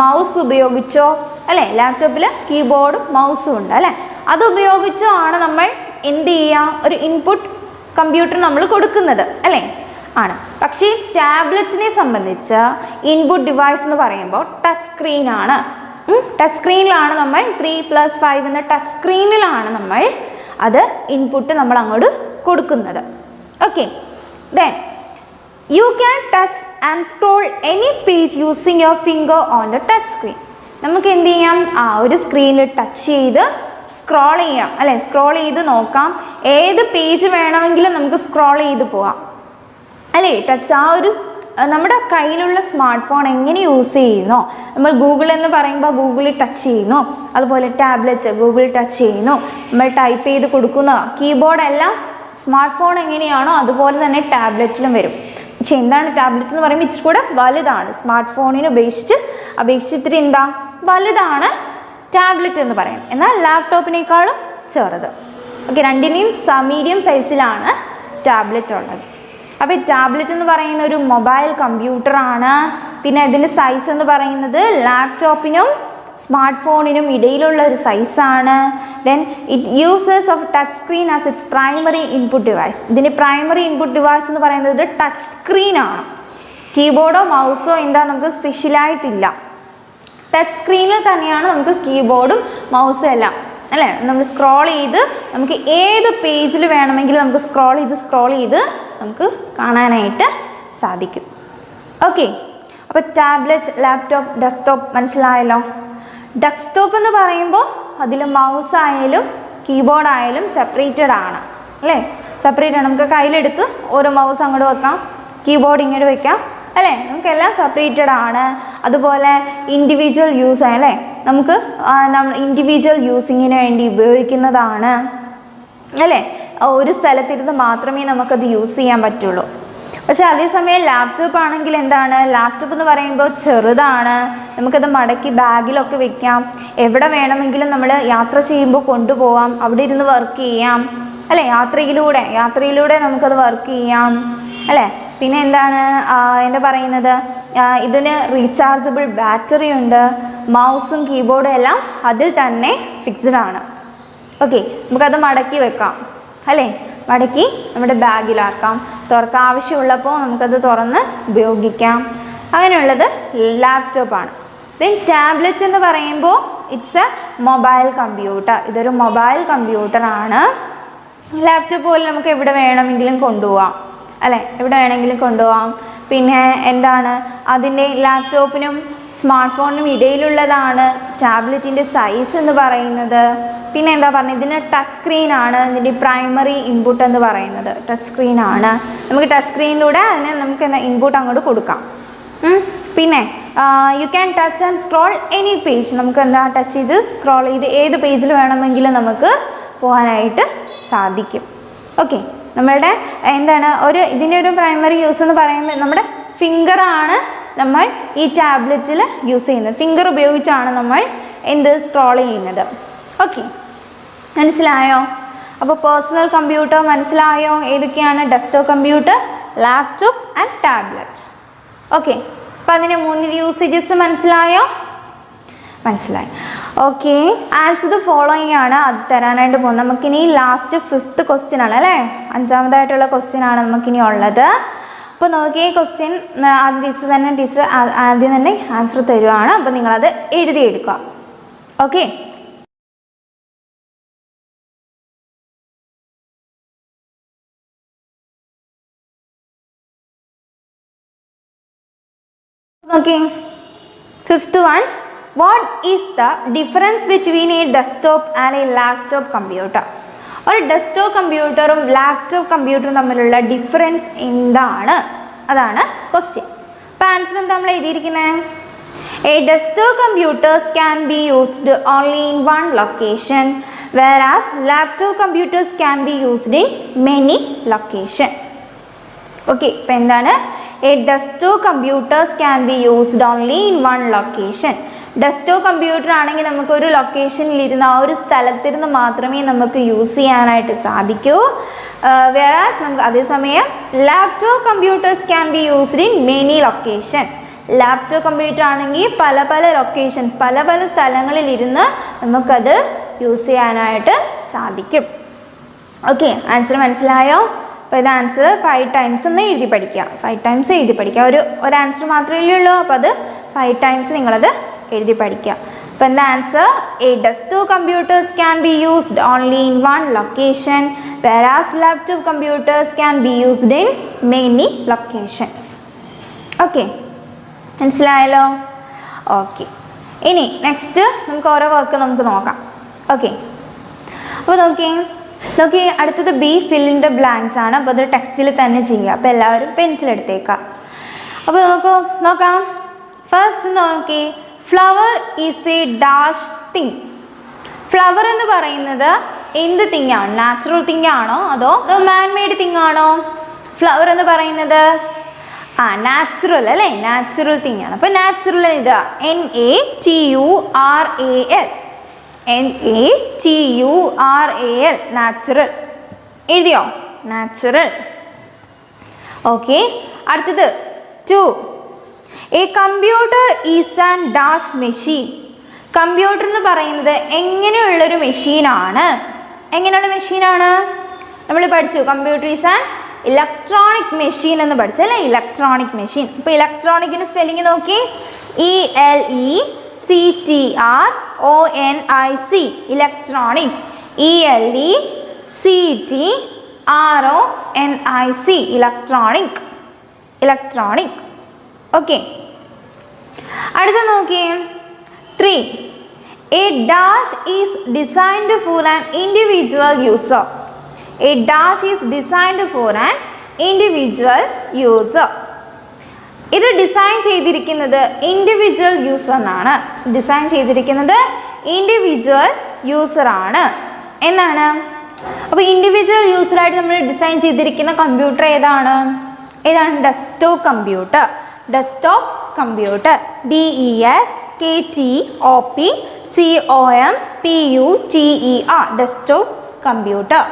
മൗസ് ഉപയോഗിച്ചോ അല്ലേ. ലാപ്ടോപ്പിൽ കീബോർഡും മൗസും ഉണ്ട് അല്ലേ. അത് ഉപയോഗിച്ചോ ആണ് നമ്മൾ എന്ത് ചെയ്യുക? ഒരു ഇൻപുട്ട് കമ്പ്യൂട്ടർ നമ്മൾ കൊടുക്കുന്നത് അല്ലേ ആണ്. പക്ഷേ ടാബ്ലറ്റിനെ സംബന്ധിച്ച് ഇൻപുട്ട് ഡിവൈസ് എന്ന് പറയുമ്പോൾ ടച്ച് സ്ക്രീനാണ്. ടച്ച് സ്ക്രീനിലാണ് നമ്മൾ 3+5 എന്ന ടച്ച് സ്ക്രീനിലാണ് നമ്മൾ അത് ഇൻപുട്ട് നമ്മൾ അങ്ങോട്ട് കൊടുക്കുന്നത്. Okay, then you can touch and scroll any page using your finger on the touch screen. നമുക്ക് എന്ത് ചെയ്യാം? ഒരു സ്ക്രീനിൽ ടച്ച് ചെയ്ത് സ്ക്രോൾ ചെയ്യാം അല്ലേ. സ്ക്രോൾ ചെയ്ത് നോക്കാം. ഏത് പേജ് വേണമെങ്കിലും നമുക്ക് സ്ക്രോൾ ചെയ്ത് പോകാം അല്ലേ. ടച്ച് ആ ഒരു നമ്മുടെ കയ്യിലുള്ള സ്മാർട്ട് ഫോൺ എങ്ങനെ യൂസ് ചെയ്യുന്നോ, നമ്മൾ ഗൂഗിൾ എന്ന് പറയുമ്പോൾ ഗൂഗിളിൽ ടച്ച് ചെയ്യുന്നു, അതുപോലെ ടാബ്ലറ്റ് ഗൂഗിളിൽ ടച്ച് ചെയ്യുന്നു, നമ്മൾ ടൈപ്പ് ചെയ്ത് കൊടുക്കുന്ന കീബോർഡ് എല്ലാം സ്മാർട്ട് ഫോൺ എങ്ങനെയാണോ അതുപോലെ തന്നെ ടാബ്ലറ്റിലും വരും. പക്ഷെ എന്താണ് ടാബ്ലറ്റ് എന്ന് പറയുമ്പോൾ ഇച്ചിരി കൂടെ വലുതാണ്. സ്മാർട്ട് ഫോണിനെ അപേക്ഷിച്ചിട്ട് എന്താ വലുതാണ് ടാബ്ലറ്റ് എന്ന് പറയാം. എന്നാൽ ലാപ്ടോപ്പിനേക്കാളും ചെറുത്. ഓക്കെ, രണ്ടിനെയും മീഡിയം സൈസിലാണ് ടാബ്ലറ്റ് ഉള്ളത്. അപ്പോൾ ഈ ടാബ്ലറ്റ് എന്ന് പറയുന്ന ഒരു മൊബൈൽ കമ്പ്യൂട്ടറാണ്. പിന്നെ ഇതിൻ്റെ സൈസ് എന്ന് പറയുന്നത് ലാപ്ടോപ്പിനും സ്മാർട്ട് ഫോണിനും ഇടയിലുള്ള ഒരു സൈസാണ്. Then it users of touch screen as its primary input device. ഇതിൻ്റെ പ്രൈമറി ഇൻപുട്ട് ഡിവൈസ് എന്ന് പറയുന്നത് ടച്ച് സ്ക്രീനാണ്. കീബോർഡോ മൗസോ എന്താ നമുക്ക് സ്പെഷ്യലായിട്ടില്ല. ടച്ച് സ്ക്രീനിൽ തന്നെയാണ് നമുക്ക് കീബോർഡും മൗസും എല്ലാം അല്ലേ. നമ്മൾ സ്ക്രോൾ ചെയ്ത് നമുക്ക് ഏത് പേജിൽ വേണമെങ്കിലും നമുക്ക് സ്ക്രോൾ ചെയ്ത് നമുക്ക് കാണാനായിട്ട് സാധിക്കും. ഓക്കെ, അപ്പോൾ ടാബ്ലറ്റ്, ലാപ്ടോപ്പ്, ഡെസ്ക്ടോപ്പ് മനസ്സിലായല്ലോ. ഡെസ്ക്ടോപ്പ് എന്ന് പറയുമ്പോൾ അതിൽ മൗസ് ആയാലും കീബോർഡ് ആയാലും സെപ്പറേറ്റഡ് ആണ് അല്ലേ. സെപ്പറേറ്റ് ആണ്. നമുക്ക് കയ്യിലെടുത്ത് ഓരോ മൗസ് അങ്ങോട്ട് വെക്കാം, കീബോർഡ് ഇങ്ങോട്ട് വെക്കാം അല്ലേ. നമുക്കെല്ലാം സെപ്പറേറ്റഡ് ആണ്. അതുപോലെ ഇൻഡിവിജ്വൽ യൂസ് അല്ലേ, നമുക്ക് ഇൻഡിവിജ്വൽ യൂസിങ്ങിന് വേണ്ടി ഉപയോഗിക്കുന്നതാണ് അല്ലേ. ഒരു സ്ഥലത്തിരുന്ന് മാത്രമേ നമുക്കത് യൂസ് ചെയ്യാൻ പറ്റുള്ളൂ. പക്ഷെ അതേസമയം ലാപ്ടോപ്പ് ആണെങ്കിൽ എന്താണ്, ലാപ്ടോപ്പ് എന്ന് പറയുമ്പോൾ ചെറുതാണ്, നമുക്കത് മടക്കി ബാഗിലൊക്കെ വെക്കാം, എവിടെ വേണമെങ്കിലും നമ്മൾ യാത്ര ചെയ്യുമ്പോൾ കൊണ്ടുപോകാം, അവിടെ ഇരുന്ന് വർക്ക് ചെയ്യാം അല്ലേ, യാത്രയിലൂടെ നമുക്കത് വർക്ക് ചെയ്യാം അല്ലേ. പിന്നെ എന്താണ് എന്താ പറയുന്നത്, ഇതിന് റീചാർജബിൾ ബാറ്ററി ഉണ്ട്, മൗസും കീബോർഡും എല്ലാം അതിൽ തന്നെ ഫിക്സ്ഡ് ആണ്. ഓക്കെ, നമുക്കത് മടക്കി വെക്കാം അല്ലേ, മടക്കി നമ്മുടെ ബാഗിലാക്കാം, തുറക്കാൻ ആവശ്യമുള്ളപ്പോൾ നമുക്കത് തുറന്ന് ഉപയോഗിക്കാം. അങ്ങനെയുള്ളത് ലാപ്ടോപ്പാണ്. ദെൻ ടാബ്ലറ്റ് എന്ന് പറയുമ്പോൾ ഇറ്റ്സ് എ മൊബൈൽ കമ്പ്യൂട്ടർ. ഇതൊരു മൊബൈൽ കമ്പ്യൂട്ടറാണ്. ലാപ്ടോപ്പ് പോലെ നമുക്ക് എവിടെ വേണമെങ്കിലും കൊണ്ടുപോകാം അല്ലേ, എവിടെ വേണമെങ്കിലും കൊണ്ടുപോകാം. പിന്നെ എന്താണ്, അതിൻ്റെ ലാപ്ടോപ്പിനും സ്മാർട്ട് ഫോണിനും ഇടയിലുള്ളതാണ് ടാബ്ലറ്റിൻ്റെ സൈസ് എന്ന് പറയുന്നത്. പിന്നെ എന്താ പറയുക, ഇതിന് ടച്ച് സ്ക്രീനാണ്, ഇതിൻ്റെ പ്രൈമറി ഇൻപുട്ട് എന്ന് പറയുന്നത് ടച്ച് സ്ക്രീനാണ്. നമുക്ക് ടച്ച് സ്ക്രീനിലൂടെ അതിന് നമുക്ക് എന്താ ഇൻപുട്ട് അങ്ങോട്ട് കൊടുക്കാം. പിന്നെ you can touch and scroll any page. നമുക്ക് എന്താ ടച്ച് ചെയ്ത് സ്ക്രോൾ ചെയ്ത് ഏത് പേജിൽ വേണമെങ്കിലും നമുക്ക് പോകാനായിട്ട് സാധിക്കും. ഓക്കെ, നമ്മളുടെ എന്താണ് ഇതിൻ്റെ ഒരു പ്രൈമറി യൂസ് എന്ന് പറയുമ്പോൾ നമ്മുടെ ഫിംഗറാണ് നമ്മൾ ഈ ടാബ്ലറ്റിൽ യൂസ് ചെയ്യുന്നത്. ഫിംഗർ ഉപയോഗിച്ചാണ് നമ്മൾ സ്ക്രോൾ ചെയ്യുന്നത്. ഓക്കെ, മനസ്സിലായോ? അപ്പോൾ പേഴ്സണൽ കമ്പ്യൂട്ടർ മനസ്സിലായോ? ഏതൊക്കെയാണ്? Desktop computer, laptop and tablet. Okay, അപ്പോൾ അതിൻ്റെ 3 യൂസേജസ് മനസ്സിലായോ? മനസ്സിലായി. ഓക്കെ, ആൻസർ ദ ഫോളോയിങ് ആണ് അത് തരാനായിട്ട് പോകുന്നത്. നമുക്കിനി ലാസ്റ്റ് 5th ക്വസ്റ്റ്യൻ ആണ് അല്ലേ, 5ാമതായിട്ടുള്ള ക്വസ്റ്റ്യൻ ആണ് നമുക്കിനി ഉള്ളത്. അപ്പോൾ നോക്കിയ ക്വസ്റ്റ്യൻ ടീച്ചർ ആദ്യം തന്നെ ആൻസർ തരുവാണ്. അപ്പോൾ നിങ്ങളത് എഴുതിയെടുക്കുക. ഓക്കെ, നോക്കി 5th one, what is the difference between a desktop and a laptop computer? ഒരു ഡെസ്ക്ടോപ്പ് കമ്പ്യൂട്ടറും ലാപ്ടോപ്പ് കമ്പ്യൂട്ടറും തമ്മിലുള്ള ഡിഫറൻസ് എന്താണ്? അതാണ് ക്വസ്റ്റ്യൻ. അപ്പോൾ ആൻസർ എന്താ നമ്മൾ എഴുതിയിരിക്കുന്നത്? A desktop computers can be used only in one location whereas laptop computers can be used in many location. Okay, ഇപ്പോൾ എന്താണ്? A desktop computers can be used only in one location. Desktop computer ആണെങ്കിൽ നമുക്കൊരു ലൊക്കേഷനിലിരുന്ന് ആ ഒരു സ്ഥലത്തിരുന്ന് മാത്രമേ നമുക്ക് യൂസ് ചെയ്യാനായിട്ട് സാധിക്കൂ. വേറാസ് നമുക്ക് അതേസമയം laptop computers can be used in many location. Laptop computer ആണെങ്കിൽ പല ലൊക്കേഷൻസ്, പല സ്ഥലങ്ങളിലിരുന്ന് നമുക്കത് യൂസ് ചെയ്യാനായിട്ട് സാധിക്കും. ഓക്കെ, ആൻസർ മനസ്സിലായോ? അപ്പോൾ ഇത് ആൻസർ 5 times ഒന്ന് എഴുതി പഠിക്കുക. 5 times എഴുതി പഠിക്കുക. ഒരു ആൻസർ മാത്രമേ ഉള്ളൂ. അപ്പോൾ അത് 5 times നിങ്ങളത് എഴുതി പഠിക്കുക. അപ്പോൾ എന്താ answer? A desktop computers can be used only in one location whereas laptop computers can be used in many locations. Okay, മനസ്സിലായല്ലോ? ഓക്കെ, ഇനി നെക്സ്റ്റ് നമുക്ക് ഓരോ വർക്ക് നമുക്ക് നോക്കാം. ഓക്കെ, അപ്പോൾ നോക്കി അടുത്തത് B fill in the blanks ആണ്. അപ്പോൾ അത് ടെക്സ്റ്റിൽ തന്നെ ചെയ്യുക. അപ്പോൾ എല്ലാവരും പെൻസിൽ എടുത്തേക്കാം. അപ്പോൾ നോക്കാം. ഫസ്റ്റ് നോക്കി, flower is A dash thing. Flower എന്ന് പറയുന്നത് എന്ത് തിങ് ആണ്? നാച്ചുറൽ തിങ് ആണോ അതോ മാൻ മെയ്ഡ് തിങ് ആണോ? ഫ്ലവർ എന്ന് പറയുന്നത് നാച്ചുറൽ അല്ലേ, നാച്ചുറൽ തിങ് ആണ്. അപ്പോൾ നാച്ചുറൽ ഇത് NATURAL നാച്ചുറൽ എഴുതിയോ? നാച്ചുറൽ. ഓക്കെ, അടുത്തത് 2, A computer is an dash machine. Computer എന്ന് പറയുന്നത് എങ്ങനെയുള്ളൊരു മെഷീനാണ്? എങ്ങനെയുള്ള മെഷീനാണ്? നമ്മൾ പഠിച്ചു computer is an electronic machine എന്ന് പഠിച്ചു അല്ലേ, ഇലക്ട്രോണിക് മെഷീൻ. ഇപ്പോൾ ഇലക്ട്രോണിക്കിൻ്റെ സ്പെല്ലിങ് നോക്കി, ELECTRONIC electronic, ELECTRONIC electronic. Okay, അടുത്ത നോക്കിയേ 3, A dash is designed for an individual user. A dash is designed for an individual user. ഇത് ഡിസൈൻ ചെയ്തിരിക്കുന്നത് ഇൻഡിവിജ്വൽ യൂസറിനാണ്. ഡിസൈൻ ചെയ്തിരിക്കുന്നത് ഇൻഡിവിജ്വൽ യൂസറാണ് എന്നാണ്. അപ്പോൾ ഇൻഡിവിജ്വൽ യൂസറായിട്ട് നമ്മൾ ഡിസൈൻ ചെയ്തിരിക്കുന്ന കമ്പ്യൂട്ടർ ഏതാണ്? ഏതാണ് desktop computer. Desktop computer DESKTOPCOMPUTER desktop computer.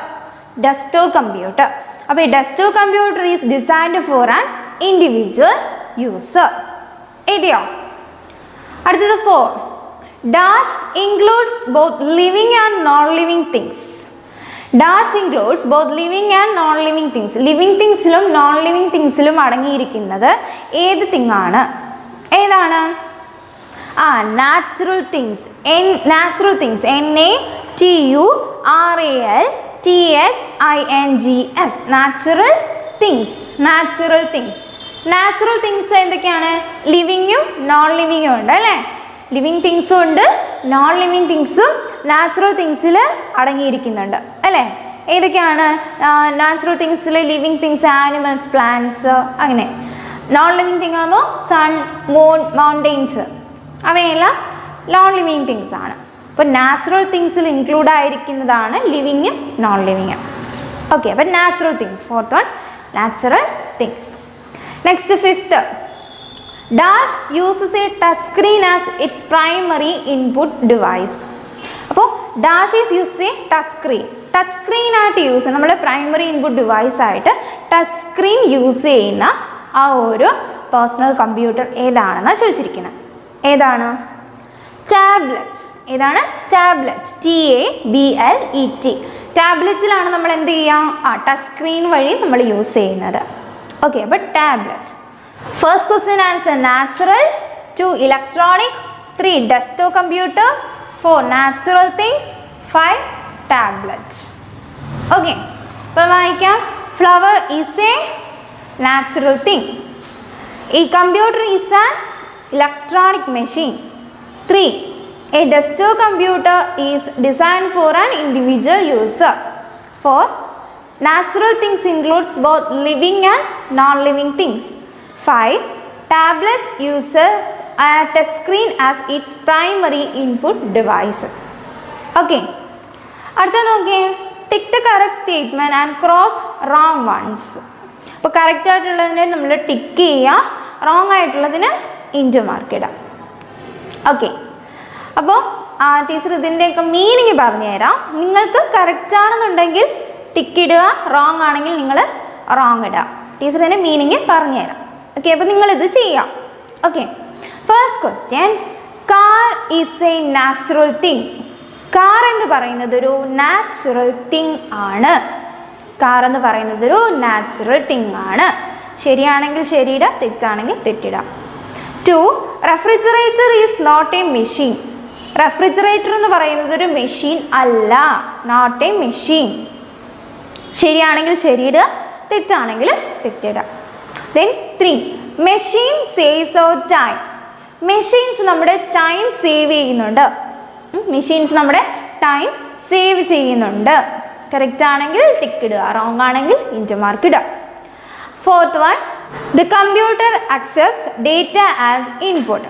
Desktop computer. അപ്പോൾ ഈ desktop computer is designed for an individual user. എഴുതിയോ? അടുത്തത് 4. Dash includes both living and non living things. Dash includes both living and non living things. Living തിങ്സിലും നോൺ ലിവിങ് തിങ്സിലും അടങ്ങിയിരിക്കുന്നത് ഏത് തിങ്ങാണ്? ഏതാണ്? Natural things. Natural things NATURALTHINGS. Natural things. Natural things. Natural things എന്തൊക്കെയാണ്? ലിവിങ്ങും നോൺ ലിവിങ്ങും ഉണ്ട് അല്ലേ? ലിവിങ് തിങ്സും ഉണ്ട്, നോൺ ലിവിങ് തിങ്സും നാച്ചുറൽ തിങ്സിൽ അടങ്ങിയിരിക്കുന്നുണ്ട് അല്ലേ? ഏതൊക്കെയാണ് നാച്ചുറൽ തിങ്സിൽ? ലിവിങ് തിങ്സ് ആനിമൽസ്, പ്ലാന്റ്സ്, അങ്ങനെ. നോൺ ലിവിങ് തിങ് ആകുമ്പോൾ സൺ, മൂൺ, മൗണ്ടെയിൻസ്, അവയെല്ലാം നോൺ ലിവിങ് തിങ്സ് ആണ്. അപ്പോൾ നാച്ചുറൽ തിങ്സിൽ ഇൻക്ലൂഡ് ആയിരിക്കുന്നതാണ് ലിവിങ്ങും നോൺ ലിവിങ്ങും. ഓക്കെ, അപ്പോൾ natural things. 4th one natural things. Next 5th. Dash uses a touch screen as its primary input device. അപ്പോൾ dash is use a touch screen. Touch screen ആയിട്ട് യൂസ് ചെയ്യുന്ന നമ്മൾ പ്രൈമറി ഇൻപുട്ട് ഡിവൈസ് ആയിട്ട് ടച്ച് സ്ക്രീൻ യൂസ് ചെയ്യുന്ന ആ ഒരു പേഴ്സണൽ കമ്പ്യൂട്ടർ ഏതാണെന്ന് ചോദിച്ചിരിക്കുന്നത്. ഏതാണ്? ടാബ്ലറ്റ്. ഏതാണ്? ടാബ്ലറ്റ്. TABLET. ടാബ്ലറ്റിലാണ് നമ്മൾ എന്ത് ചെയ്യുക? ടച്ച് സ്ക്രീൻ വഴി നമ്മൾ യൂസ് ചെയ്യുന്നത്. ഓക്കെ, അപ്പോൾ tablet. First question answer natural, 2 electronic, 3 desktop computer, 4 natural things, 5 tablet. Okay, അപ്പോൾ വായിക്കാം. Flower is a natural thing. A computer is an electronic machine. 3 a desktop computer is designed for an individual user. 4 natural things includes both living and non-living things. 5 tablet uses a touch screen as its primary input device. Okay, അടുത്ത നോക്കിയേ. Tick the correct statement and cross wrong ones. അപ്പോൾ കറക്റ്റ് ആയിട്ടുള്ളതിനെ നമ്മൾ ടിക്ക് ചെയ്യുക, റോങ് ആയിട്ടുള്ളതിന് ഇൻറ്റു മാർക്ക് ഇടാം. ഓക്കെ, അപ്പോൾ ടീച്ചർ ഇതിൻ്റെയൊക്കെ മീനിങ് പറഞ്ഞു തരാം. നിങ്ങൾക്ക് കറക്റ്റ് ആണെന്നുണ്ടെങ്കിൽ ടിക്ക് ഇടുക, റോങ് ആണെങ്കിൽ നിങ്ങൾ റോങ് ഇടുക. ടീച്ചർ ഇതിൻ്റെ മീനിങ് പറഞ്ഞു തരാം. ഓക്കെ, അപ്പോൾ നിങ്ങളിത് ചെയ്യാം. Okay, first question. Car is A natural thing. Car എന്ന് പറയുന്നത് ഒരു നാച്ചുറൽ തിങ് ആണ്. കാർ എന്ന് പറയുന്നത് ഒരു നാച്ചുറൽ തിങ് ആണ്. ശരിയാണെങ്കിൽ ശരിയിടാം, തെറ്റാണെങ്കിൽ തെറ്റിടാം. 2 refrigerator is not a machine. Refrigerator എന്ന് പറയുന്നത് ഒരു മെഷീൻ അല്ല. Not a machine. ശരിയാണെങ്കിൽ ശരിയിടുക, തെറ്റാണെങ്കിൽ തെറ്റിടാം. Then 3 machine saves our time. Machines നമ്മുടെ ടൈം സേവ് ചെയ്യുന്നുണ്ട്. മെഷീൻസ് നമ്മുടെ ടൈം സേവ് ചെയ്യുന്നുണ്ട്. കറക്റ്റ് ആണെങ്കിൽ ടിക്ക് ഇടുക, റോങ് ആണെങ്കിൽ ഇൻറ്റു മാർക്ക് ഇടുക. 4th one the computer accepts data as input.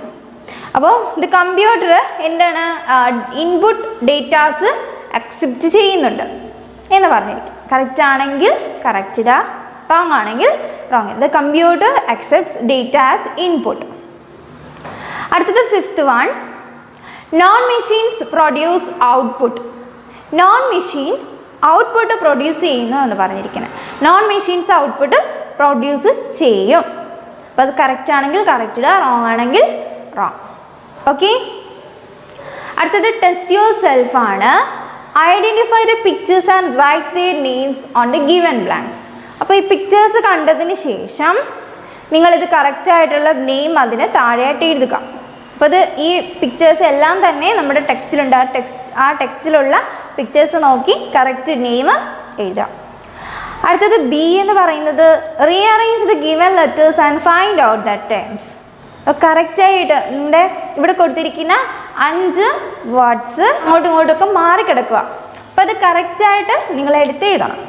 അപ്പോൾ ദ കമ്പ്യൂട്ടർ എന്താണ്? ഇൻപുട്ട് ഡേറ്റാസ് അക്സെപ്റ്റ് ചെയ്യുന്നുണ്ട് എന്ന് പറഞ്ഞിരിക്കും. കറക്റ്റ് ആണെങ്കിൽ കറക്റ്റ് ഇടുക, റോങ് ആണെങ്കിൽ wrong. The computer accepts data as input. അടുത്തത് 5th one non machines produce output. Non machine output produce ചെയ്യുന്നു എന്ന് പറഞ്ഞിരിക്കുന്നത്. നോൺ മെഷീൻസ് ഔട്ട്പുട്ട് പ്രൊഡ്യൂസ് ചെയ്യും. അപ്പോൾ അത് കറക്റ്റ് ആണെങ്കിൽ കറക്റ്റ് ഇടുക, റോങ് ആണെങ്കിൽ റോങ്. ഓക്കെ, അടുത്തത് ടെസ്റ്റ് യുവർ സെൽഫ് ആണ്. Identify the pictures and write their names on the given blanks. അപ്പോൾ ഈ പിക്ചേഴ്സ് കണ്ടതിന് ശേഷം നിങ്ങളിത് കറക്റ്റായിട്ടുള്ള നെയിം അതിന് താഴെയായിട്ട് എഴുതുക. അപ്പോൾ ഇത് ഈ പിക്ചേഴ്സ് എല്ലാം തന്നെ നമ്മുടെ ടെക്സ്റ്റിലുണ്ട്. ആ ടെക്സ്റ്റിലുള്ള പിക്ചേഴ്സ് നോക്കി കറക്റ്റ് നെയിം എഴുതാം. അടുത്തത് ബി എന്ന് പറയുന്നത് rearrange the given letters and find out the terms. അപ്പോൾ കറക്റ്റായിട്ട് നിങ്ങളുടെ ഇവിടെ കൊടുത്തിരിക്കുന്ന 5 വേർഡ്സ് അങ്ങോട്ടും ഇങ്ങോട്ടൊക്കെ മാറിക്കിടക്കുക. അപ്പോൾ അത് കറക്റ്റായിട്ട് നിങ്ങൾ എടുത്തെഴുതണം.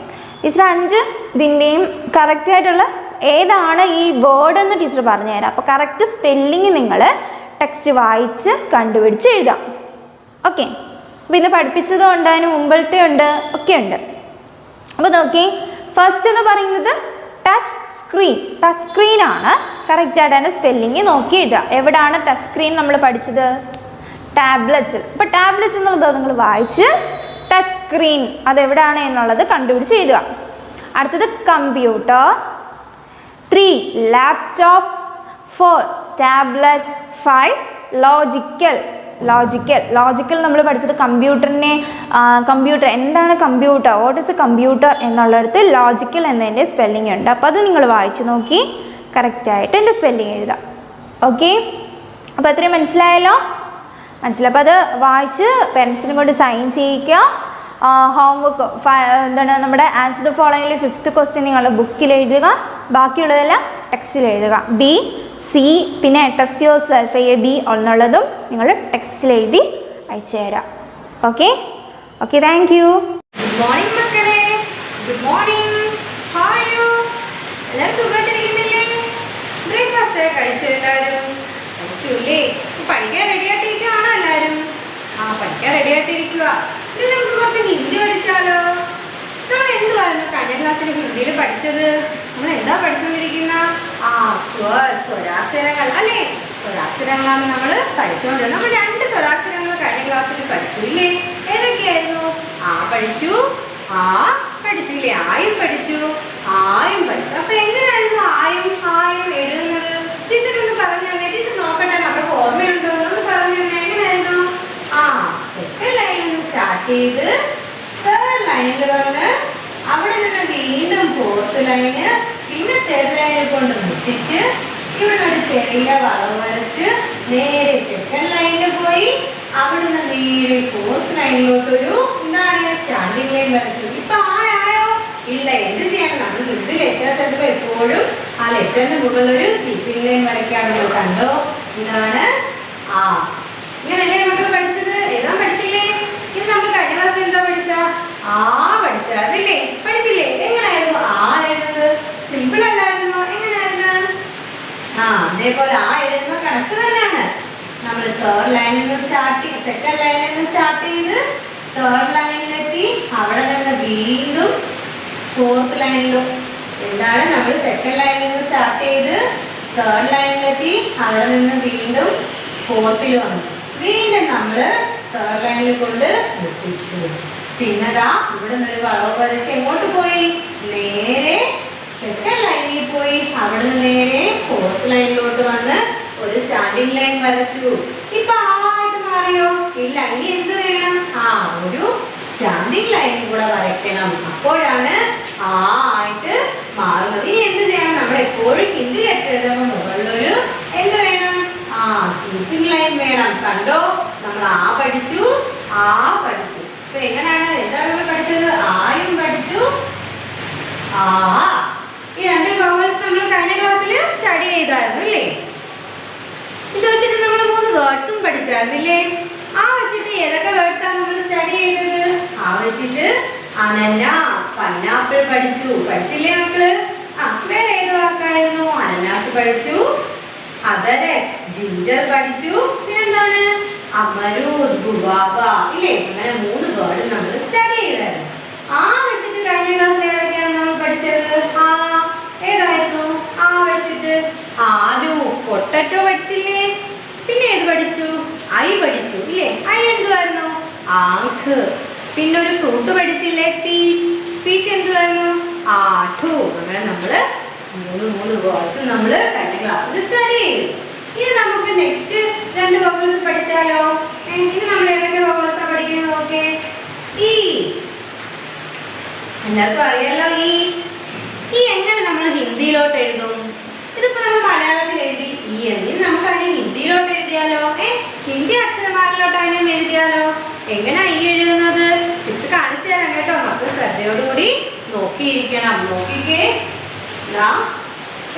ടീച്ചർ 5 ഇതിൻ്റെയും കറക്റ്റായിട്ടുള്ള ഏതാണ് ഈ വേർഡ് എന്ന് ടീച്ചർ പറഞ്ഞു തരാം. അപ്പോൾ കറക്റ്റ് സ്പെല്ലിങ് നിങ്ങൾ ടെക്സ്റ്റ് വായിച്ച് കണ്ടുപിടിച്ച് എഴുതാം. ഓക്കെ, അപ്പോൾ ഇത് പഠിപ്പിച്ചതുകൊണ്ട് അതിന് മുമ്പിലത്തെ ഉണ്ട്, ഒക്കെ ഉണ്ട്. അപ്പോൾ നോക്കി, ഫസ്റ്റ് എന്ന് പറയുന്നത് ടച്ച് സ്ക്രീൻ. ടച്ച് സ്ക്രീനാണ് കറക്റ്റായിട്ട് അതിൻ്റെ സ്പെല്ലിങ് നോക്കി എഴുതുക. എവിടെയാണ് ടച്ച് സ്ക്രീൻ നമ്മൾ പഠിച്ചത്? ടാബ്ലറ്റ്. അപ്പോൾ ടാബ്ലറ്റ് എന്നുള്ളത് നിങ്ങൾ വായിച്ച് ടച്ച് സ്ക്രീൻ അതെവിടെയാണ് എന്നുള്ളത് കണ്ടുപിടിച്ച് എഴുതുക. അടുത്തത് കമ്പ്യൂട്ടർ. 3 ലാപ്ടോപ്പ്. 4 ടാബ്ലറ്റ്. 5 ലോജിക്കൽ നമ്മൾ പഠിച്ചത് കമ്പ്യൂട്ടർ എന്താണ് computer, what is a computer എന്നുള്ളിടത്ത് ലോജിക്കൽ എന്നതിൻ്റെ സ്പെല്ലിംഗ് ഉണ്ട്. അപ്പോൾ അത് നിങ്ങൾ വായിച്ചു നോക്കി കറക്റ്റായിട്ട് എൻ്റെ സ്പെല്ലിംഗ് എഴുതാം. ഓക്കെ, അപ്പോൾ അത്രയും മനസ്സിലായല്ലോ? മനസ്സിലായി. അപ്പോൾ അത് വായിച്ച് പേരൻസിനെ കൊണ്ട് സൈൻ ചെയ്യിക്കുക. ഹോംവർക്ക് എന്താണ് നമ്മുടെ ആൻസർ ദ ഫോളോയിങ്ങിൽ 5th ക്വസ്റ്റ്യൻ നിങ്ങളുടെ ബുക്കിൽ എഴുതുക. ബാക്കിയുള്ളതെല്ലാം ടെക്സ്റ്റിൽ എഴുതുക. ബി, സി, പിന്നെ test yourself A B എന്നുള്ളതും നിങ്ങൾ ടെക്സ്റ്റിൽ എഴുതി അയച്ചു തരാം. Okay okay, thank you. Good morning മക്കളെ. Good morning. How are you? എല്ലാവരും സുഖമായിട്ടിരിക്കുന്നില്ലേ? ബ്രേക്ക്ഫാസ്റ്റ് കഴിച്ചു എല്ലാവരും? കഴിച്ചുല്ലേ? പഠിക്കാൻ റെഡി ആയിട്ടിരിക്കുകയാണോ എല്ലാവരും? പഠിക്കാൻ റെഡി ആയിട്ടിരിക്കുക. ഇനി നമുക്ക് കുറച്ച് ഹിന്ദി പഠിച്ചാലോ? നമ്മൾ എന്തുവായിരുന്നു കഴിഞ്ഞ ക്ലാസ്സിൽ ഹിന്ദിയിൽ പഠിച്ചത്? നമ്മൾ എന്താ പഠിച്ചുകൊണ്ടിരിക്കുന്ന? സ്വരാക്ഷരങ്ങൾ അല്ലേ? സ്വരാക്ഷരങ്ങളാണ് നമ്മൾ പഠിച്ചുകൊണ്ടിരുന്നത്. നമ്മൾ 2 സ്വരാക്ഷരങ്ങൾ കഴിഞ്ഞ ക്ലാസ്സിൽ പഠിച്ചു ഇല്ലേ? ഏതൊക്കെയായിരുന്നു? പഠിച്ചു, പഠിച്ചില്ലേ? ആയും പഠിച്ചു, ആയും പഠിച്ചു. അപ്പൊ എങ്ങനെയായിരുന്നു ആയും എഴുതുന്നത്? ടീച്ചർ ഒന്ന് പറഞ്ഞു തന്നെ. ടീച്ചർ നോക്കട്ടെ നമുക്ക് ഓർമ്മയുണ്ടോ എന്ന് പറഞ്ഞു തന്നെ. എങ്ങനെയായിരുന്നു? സെക്കൻഡ് ലൈനിൽ നിന്ന് സ്റ്റാർട്ട് ചെയ്ത് 3rd ലൈനിൽ വന്ന് അവിടെ നിന്ന് വീണ്ടും 4th ലൈന്, പിന്നെ 3rd ലൈനിൽ കൊണ്ട് മുട്ടിച്ച് ഇവിടെ ഒരു ചെറിയ വളവ് വരച്ച് നേരെ 2nd ലൈനിൽ പോയി അവിടെ നിന്ന് നേരെ 4th ലൈനിലോട്ടൊരു എന്താണ് സ്റ്റാൻഡിങ് ലൈൻ വരച്ചു. ഇപ്പൊ ആയോ? ഇല്ല. എന്ത് ചെയ്യണം? നമ്മൾ ഇത് ലെറ്റേഴ്സ് എടുക്കുമ്പോൾ എപ്പോഴും ആ ലെറ്ററിന് മുകളിൽ ഒരു സ്റ്റിച്ചിങ് ലൈൻ വരയ്ക്കാറുണ്ട്. കണ്ടോ? ഇതാണ് ഇങ്ങനല്ലേ നമ്മൾ പഠിച്ചത്? എഴുതാൻ പഠിച്ചില്ലേ? ഇത് നമ്മൾ കഴിഞ്ഞ ക്ലാസ്സിൽ എന്താ പഠിച്ച? പഠിച്ച അതില്ലേ? പഠിച്ചില്ലേ? എങ്ങനെയായിരുന്നു എഴുതുന്നത്? സിമ്പിൾ അല്ലായിരുന്നോ? എങ്ങനെയായിരുന്നു? അതേപോലെ എഴുതുന്ന കണക്ക് തന്നെയാണ്. നമ്മൾ 3rd ലൈനിൽ നിന്ന് സ്റ്റാർട്ട് ചെയ്ത് 2nd ലൈനിൽ നിന്ന് സ്റ്റാർട്ട് ചെയ്ത് 3rd ലൈനിലെത്തി അവിടെ നിന്ന് വീണ്ടും 4th ലൈനിലും എന്താണ് നമ്മൾ 2nd ലൈനിൽ നിന്ന് സ്റ്റാർട്ട് ചെയ്ത് 3rd ലൈനിലെത്തി അവിടെ നിന്ന് വീണ്ടും 4th വന്നു. വീണ്ടും നമ്മൾ 3rd ലൈനിൽ കൊണ്ട് മുട്ടിച്ചു. പിന്നെതാ ഇവിടെ നിന്നൊരു വളവ് വരച്ച് എങ്ങോട്ട് പോയി? നേരെ 2nd ലൈനിൽ പോയി അവിടെ നിന്ന് നേരെ 4th ലൈനിലോട്ട് വന്ന് ഒരു സ്റ്റാൻഡിങ് ലൈൻ വരച്ചു. ഇപ്പൊ ആയിട്ട് മാറിയോ? ഇല്ല. ഇനി എന്ത് വേണം? ഒരു സ്റ്റാൻഡിങ് ലൈൻ കൂടെ വരയ്ക്കണം. അപ്പോഴാണ് ആയിട്ട് മാറുന്നത്. ഇനി എന്ത് ചെയ്യണം? നമ്മൾ എപ്പോഴും ഹിന്ദി ലെറ്റർ എഴുതുമ്പോൾ മുകളിലൊരു എന്ത് വേണം? സ്ലീപ്പിംഗ് ലൈൻ വേണം. കണ്ടോ? നമ്മൾ പഠിച്ചു, പഠിച്ചു. ഇപ്പൊ എങ്ങനെയാണ്? എന്താണ് നമ്മൾ പഠിച്ചത്? ആയും പഠിച്ചു, ഈ 2 വവൽസ് നമ്മൾ കഴിഞ്ഞ ക്ലാസ്സിൽ സ്റ്റഡി ചെയ്തായിരുന്നു അല്ലേ? ഇത് വെച്ചിട്ട് നമ്മൾ 3 വേർഡ്സും പഠിച്ചായിരുന്നില്ലേ? വെച്ചിട്ട് ഏതൊക്കെ വേർഡ്സാണ് നമ്മൾ സ്റ്റഡി ചെയ്തത്? വെച്ചിട്ട് അനനാസ്, പൈനാപ്പിൾ പഠിച്ചില്ലേ മക്കള്? വേറെ ഏത് വാക്കായിരുന്നു? അനനാസ് പഠിച്ചു, അദരക്, ജിഞ്ചർ പഠിച്ചു, പിന്നെന്താണ്? അമരൂദ്, ഗുവാവ ഇല്ലേ? അങ്ങനെ 3 വേർഡ് നമ്മൾ സ്റ്റഡി ചെയ്തായിരുന്നു. വെച്ചിട്ട് കഴിഞ്ഞ ക്ലാസ്സിൽ ഏതൊക്കെയാണ് നമ്മൾ പഠിച്ചത്? ഏതായിരുന്നു? വെച്ചിട്ട് ആലു, പൊട്ടറ്റോ പഠിച്ചില്ലേ? പിന്നെ ഏത് പഠിച്ചു? ഐ പഠിച്ചു ഇല്ലേ? ഐ എന്തുവായിരുന്നു? ആങ്ക്. പിന്നെ ഒരു ഫ്രൂട്ട് പഠിച്ചില്ലേ? പീച്ച് എന്തുവായിരുന്നു? ആഠു. അങ്ങനെ നമ്മള് 3 വേർഡ്സ് നമ്മൾ കഴിഞ്ഞ ക്ലാസ്സിൽ സ്റ്റഡി ചെയ്തു. ഇനി നമുക്ക് നെക്സ്റ്റ് 2 വവൽസ് പഠിച്ചാലോ? ഇനി നമ്മൾ ഏതൊക്കെ വവൽസാ പഠിക്കുന്നത് നോക്കേ? എല്ലാവർക്കും അറിയാലോ ഈ എങ്ങനെ നമ്മൾ ഹിന്ദിയിലോട്ട് എഴുതും? ഇതിപ്പോ നമ്മൾ മലയാളത്തിൽ എഴുതി എങ്കിൽ നമുക്ക് അതിനെ ഹിന്ദിയിലോട്ട് എഴുതിയാലോ? ഹിന്ദി അക്ഷരമാലയിലോട്ട് അതിനെ എഴുതിയാലോ? എങ്ങനെയാ എഴുതുന്നത്? ജസ്റ്റ് കാണിച്ചു തരാം കേട്ടോ. നമുക്ക് ശ്രദ്ധയോടുകൂടി നോക്കിയിരിക്കണം. നോക്കിക്കേ.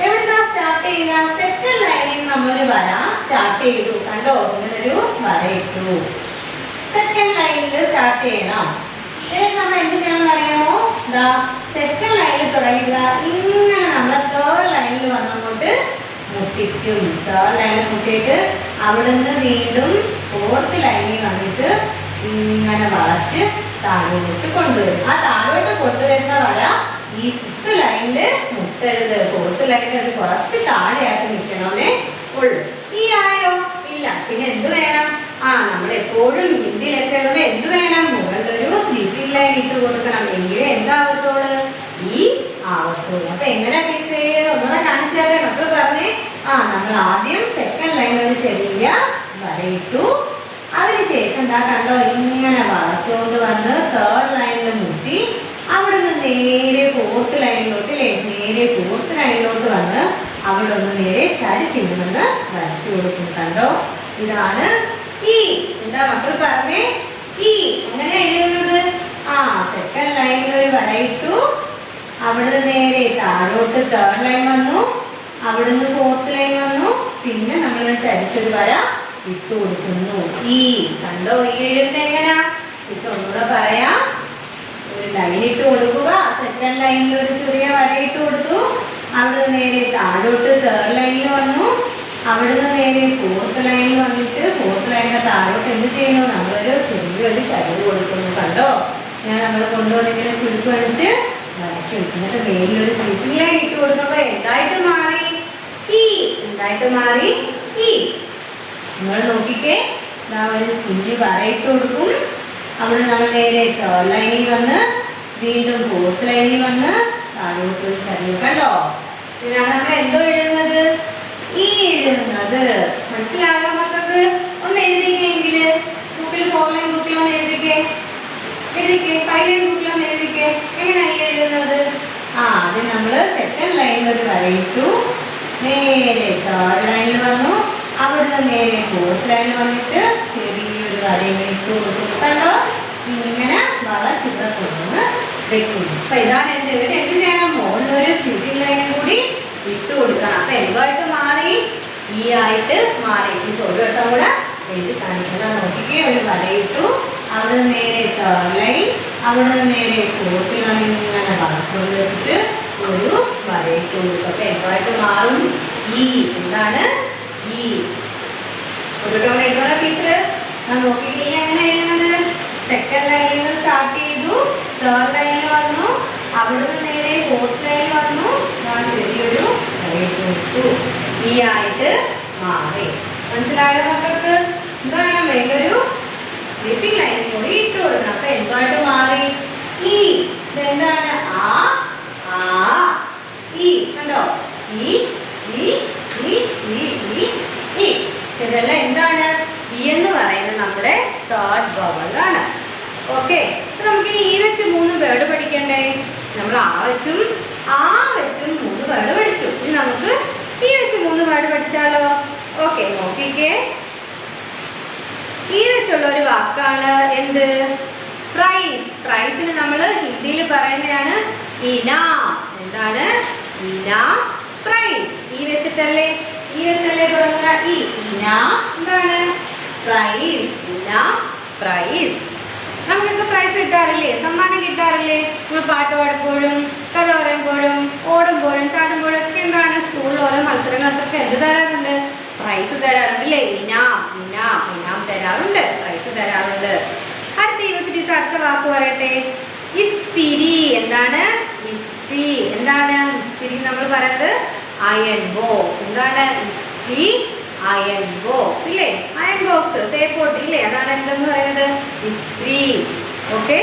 എവിടുന്നാ സ്റ്റാർട്ട് ചെയ്യുക? 2nd ലൈനിൽ നമ്മളൊരു വര സ്റ്റാർട്ട് ചെയ്തു. കണ്ടോ? ഇങ്ങനൊരു വര ഇട്ടു. 2nd ലൈനിൽ സ്റ്റാർട്ട് ചെയ്യണം. നമ്മൾ എന്ത് ചെയ്യണം അറിയാമോ? 2nd ലൈനിൽ തുടങ്ങിയ ഇങ്ങനെ നമ്മൾ 3rd ലൈനിൽ വന്നങ്ങോട്ട് മുട്ടിക്കും. 3rd ലൈനിൽ മുട്ടിയിട്ട് അവിടെ നിന്ന് വീണ്ടും 4th ലൈനിൽ വന്നിട്ട് ഇങ്ങനെ വളച്ച് താഴോട്ട് കൊണ്ടുവരും. താഴോട്ട് കൊണ്ടുവരുന്ന വര ഈ 5th ലൈനില് മുട്ടരുത്. 4th ലൈനിൽ ഒരു കുറച്ച് താഴെയായിട്ട് നിൽക്കണമേ ഉള്ളൂ. ഈ ആയോ? ഇല്ല. പിന്നെ എന്ത് വേണം? നമ്മൾ എപ്പോഴും ഹിന്ദിയിലൊക്കെ എഴുതുമ്പോൾ എന്ത് വേണം? മുകളിലൊരു സ്ലീപ്പിംഗ് ലൈൻ ഇട്ട് കൊടുക്കണം. എങ്കിലേ എന്താവത്തോള്? ഈ ആവത്തുള്ളൂ. അപ്പൊ എങ്ങനെ ടീച്ചർ ഒന്നുകൂടെ കാണിച്ചു തരാം. മക്കൾ പറഞ്ഞേ. നമ്മൾ ആദ്യം സെക്കൻഡ് ലൈൻ ഒരു ചെറിയ വരയിട്ടു. അതിനുശേഷം എന്താ കണ്ടോ, ഇങ്ങനെ വളച്ചുകൊണ്ട് വന്ന് 3rd ലൈനിൽ മുട്ടി അവിടുന്ന് നേരെ 4th ലൈനിലോട്ട് നേരെ 4th ലൈനിലോട്ട് വന്ന് അവിടെ ഒന്ന് നേരെ ചരിച്ചിരുന്ന് വരച്ചു കൊടുക്കും. കണ്ടോ, ഇതാണ് ഈ. എന്താ മക്കൾ പറഞ്ഞേ? ഈ എങ്ങനെ എഴുതുന്നത്? സെക്കൻഡ് ലൈനിൽ ഒരു വരയിട്ടു. അവിടുന്ന് നേരെ താഴോട്ട് 3rd ലൈൻ വന്നു. അവിടുന്ന് 4th ലൈൻ വന്നു. പിന്നെ നമ്മൾ ചരിച്ചൊരു വര ഇട്ട് കൊടുക്കുന്നു. ഈ കണ്ടോ, ഈ എഴുതുന്നത് എങ്ങനെയാ? ഒന്നുകൂടെ പറയാം. ഒരു ലൈൻ ഇട്ട് കൊടുക്കുക. സെക്കൻഡ് ലൈനിൽ ഒരു ചെറിയ വര ഇട്ട് കൊടുത്തു. അവിടുന്ന് നേരെ താഴോട്ട് 3rd ലൈനിൽ വന്നു. അവിടുന്ന് നേരെ 4th ലൈനിൽ വന്നിട്ട് 4th ലൈനിന്റെ താഴോട്ട് എന്ത് ചെയ്യുന്നു? നമ്മളൊരു ചെറിയൊരു ചരിവ് കൊടുക്കുന്നു. കണ്ടോ, ഞാൻ നമ്മൾ കൊണ്ടുവന്നിങ്ങനെ ചുരുക്ക് അടിച്ച് വരയ്ക്കും. എന്നിട്ട് മേലിലൊരു സ്ലീപ്പിംഗ് ലൈൻ ഇട്ട് കൊടുക്കുമ്പോ എന്തായിട്ട് മാറി? ഈ എന്തായിട്ട് മാറി? ഈ. നിങ്ങൾ നോക്കിക്കേ, ഒരു കുഞ്ഞു വരയിട്ട് കൊടുക്കും. അവിടെ നമ്മൾ നേരെ 3rd ലൈനിൽ വന്ന് വീണ്ടും 4th ലൈനിൽ വന്ന് താഴോട്ട് ഒരു ചരിവ്. കണ്ടോ, ഇതിനാണ് നമ്മൾ എന്തോ എഴുതുന്നത്? ഈ എഴുതുന്നത്. മനസ്സിലാകാം മക്കൾക്ക്? ഒന്ന് എഴുതിക്കെങ്കില് ബുക്കിൽ 4 ലൈൻ ബുക്കിലൊന്ന് എഴുതിക്കേ. 5 ലൈൻ ബുക്കിലൊന്ന് എഴുതിക്കേ. എങ്ങനെയാ ഈ എഴുതുന്നത്? അത് നമ്മൾ സെക്കൻഡ് ലൈനിൽ ഒരു വരയിട്ടു. നേരെ 3rd ലൈനിൽ വന്നു. അവിടുന്ന് നേരെ 4th ലൈനിൽ വന്നിട്ട് ചെറിയൊരു വരയും ഇട്ട് കൊടുക്കുന്നു. കണ്ടോ, ഇങ്ങനെ വളച്ചിവിടെ കൊണ്ടുവന്ന് വെക്കുന്നു. അപ്പൊ ഇതാണ് എന്ത് ചെയ്യണം? മുകളിലൊരു സ്ലീപ്പിംഗ് ലൈനും കൂടി ഇട്ട് കൊടുക്കണം. അപ്പൊ എന്തുമായിട്ട് മാറി? ഈ ആയിട്ട് മാറി. ഈ ഒരു വട്ടം കൂടെ എഴുതി കാണിക്കണം. നോക്കിക്കേ, ഒരു വരയിട്ടു. അവിടെ നേരെ 3rd ലൈൻ, അവിടെ നേരെ 4th ലൈൻ ഇങ്ങനെ വളച്ചുകൊണ്ട് വെച്ചിട്ട് ഒരു വരയിട്ട് കൊടുക്കും. അപ്പൊ എന്തുമായിട്ട് മാറും? ഈ. എന്താണ് ഈ? ഒരു ടോൺ എഴുതണം ടീച്ചർ. നോക്കിക്കേ, എങ്ങനെ എഴുതുന്നത്? സെക്കൻഡ് ലൈനിൽ നിന്ന് സ്റ്റാർട്ട് ചെയ്തു. 3rd ലൈനിൽ വന്നു. അവിടുന്ന് നേരെ 4th ലൈനിൽ വന്നു. ഞാൻ ചെറിയൊരു വരയിട്ട് കൊടുത്തു. ഈ ആയിട്ട് മാറി. മനസ്സിലായോ മക്കൾക്ക്? എന്ത് വേണം? വേണ്ടൊരു സ്ലീപ്പിംഗ് ലൈൻ കൂടി ഇട്ട് കൊടുക്കണം. അപ്പൊ എന്തായിട്ട് മാറി? ഈ. ഇതെന്താണ്? ഈ. കണ്ടോ, ഈ ഈ ഈ ഈ ഈ ഈ. ഇതെല്ലാം എന്താണ്? ഈ എന്ന് പറയുന്നത് നമ്മുടെ 3rd വവലാണ്. ഓക്കെ, നമുക്ക് ഈ വെച്ച് 3 വേർഡ് പഠിക്കണ്ടേ? നമ്മൾ വെച്ചും വെച്ചും 3 വേർഡ് പഠിച്ചു. ഇനി നമുക്ക് ഈ വെച്ച് 3 വേർഡ് പഠിച്ചാലോ? ഓക്കെ, നോക്കിക്കേ. ഈ വെച്ചുള്ള ഒരു വാക്കാണ് എന്ത്? പ്രൈസ്. പ്രൈസിന് നമ്മൾ ഹിന്ദിയിൽ പറയുന്നതാണ് ഇനാം. എന്താണ്? ഇനാം, പ്രൈസ്. ഈ വെച്ചിട്ടല്ലേ തുടങ്ങുക. ഈ ഇനാം എന്താണ്? പ്രൈസ്. ഇനാം, പ്രൈസ്. നമുക്കൊക്കെ പ്രൈസ് കിട്ടാറില്ലേ? സമ്മാനം കിട്ടാറില്ലേ? നമ്മൾ പാട്ട് പാടുമ്പോഴും കഥ പറയുമ്പോഴും ഓടുമ്പോഴും ചാടുമ്പോഴും ഒക്കെ എന്താണ്? സ്കൂളിൽ ഓരോ മത്സരങ്ങൾക്കൊക്കെ എന്ത് തരാറുണ്ട്? പ്രൈസ് തരാറുണ്ട് അല്ലേ? ഇനാം തരാറുണ്ട്, പ്രൈസ് തരാറുണ്ട്. അടുത്ത ഈ വെച്ചിട്ട് അടുത്ത വാക്ക് പറയട്ടെ. ഇസ്തിരി. എന്താണ്? ഇസ്തിരി. എന്താണ് ഇസ്തിരി? നമ്മൾ പറയുന്നത് അയൺ ബോക്സ്. എന്താണ് ഇസ്തിരി? അയൺ ബോക്സ് ഇല്ലേ? അയൺ ബോക്സ്, തേപ്പോട്ട് ഇല്ലേ? അതാണ് എന്തെന്ന് പറയുന്നത്? ഇസ്തിരി. ഓക്കെ,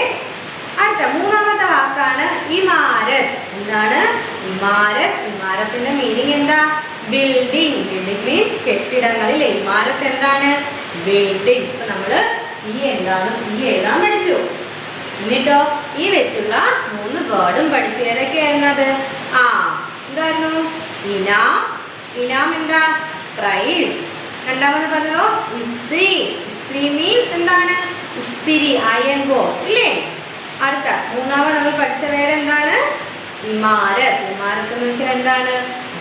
അടുത്ത 3ാമത്തെ വാക്കാണ് ഇമാരത്ത്. എന്താണ്? ഇമാരത്ത്. ഇമാരത്തിന്റെ മീനിങ് എന്താ? ബിൽഡിംഗ്. ബിൽഡിംഗ് മീൻസ് കെട്ടിടങ്ങളില്ലേ? ഇമാരത്ത് എന്താണ്? ബിൽഡിംഗ്. ഇപ്പൊ നമ്മള് ഈ എഴുതാൻ പഠിച്ചു. എന്നിട്ടോ ഈ വെച്ചുള്ള 3 വേർഡും പഠിച്ചു. ഏതൊക്കെയായിരുന്നത്? എന്തായിരുന്നു? ഇനാം എന്താ? പ്രൈസ്. രണ്ടാമത് പറഞ്ഞോ ഇസ്ത്രി. ഇസ്ത്രി മീൻസ് എന്താണ്? ഇസ്തിരി, അയൺ ബോക്സ് ഇല്ലേ? അടുത്ത 3ാമത് നമ്മൾ പഠിച്ച വേർഡ് എന്താണ്? ഇമാരത്ത്. ഇമാരത്ത് എന്ന് വെച്ചാൽ എന്താണ്?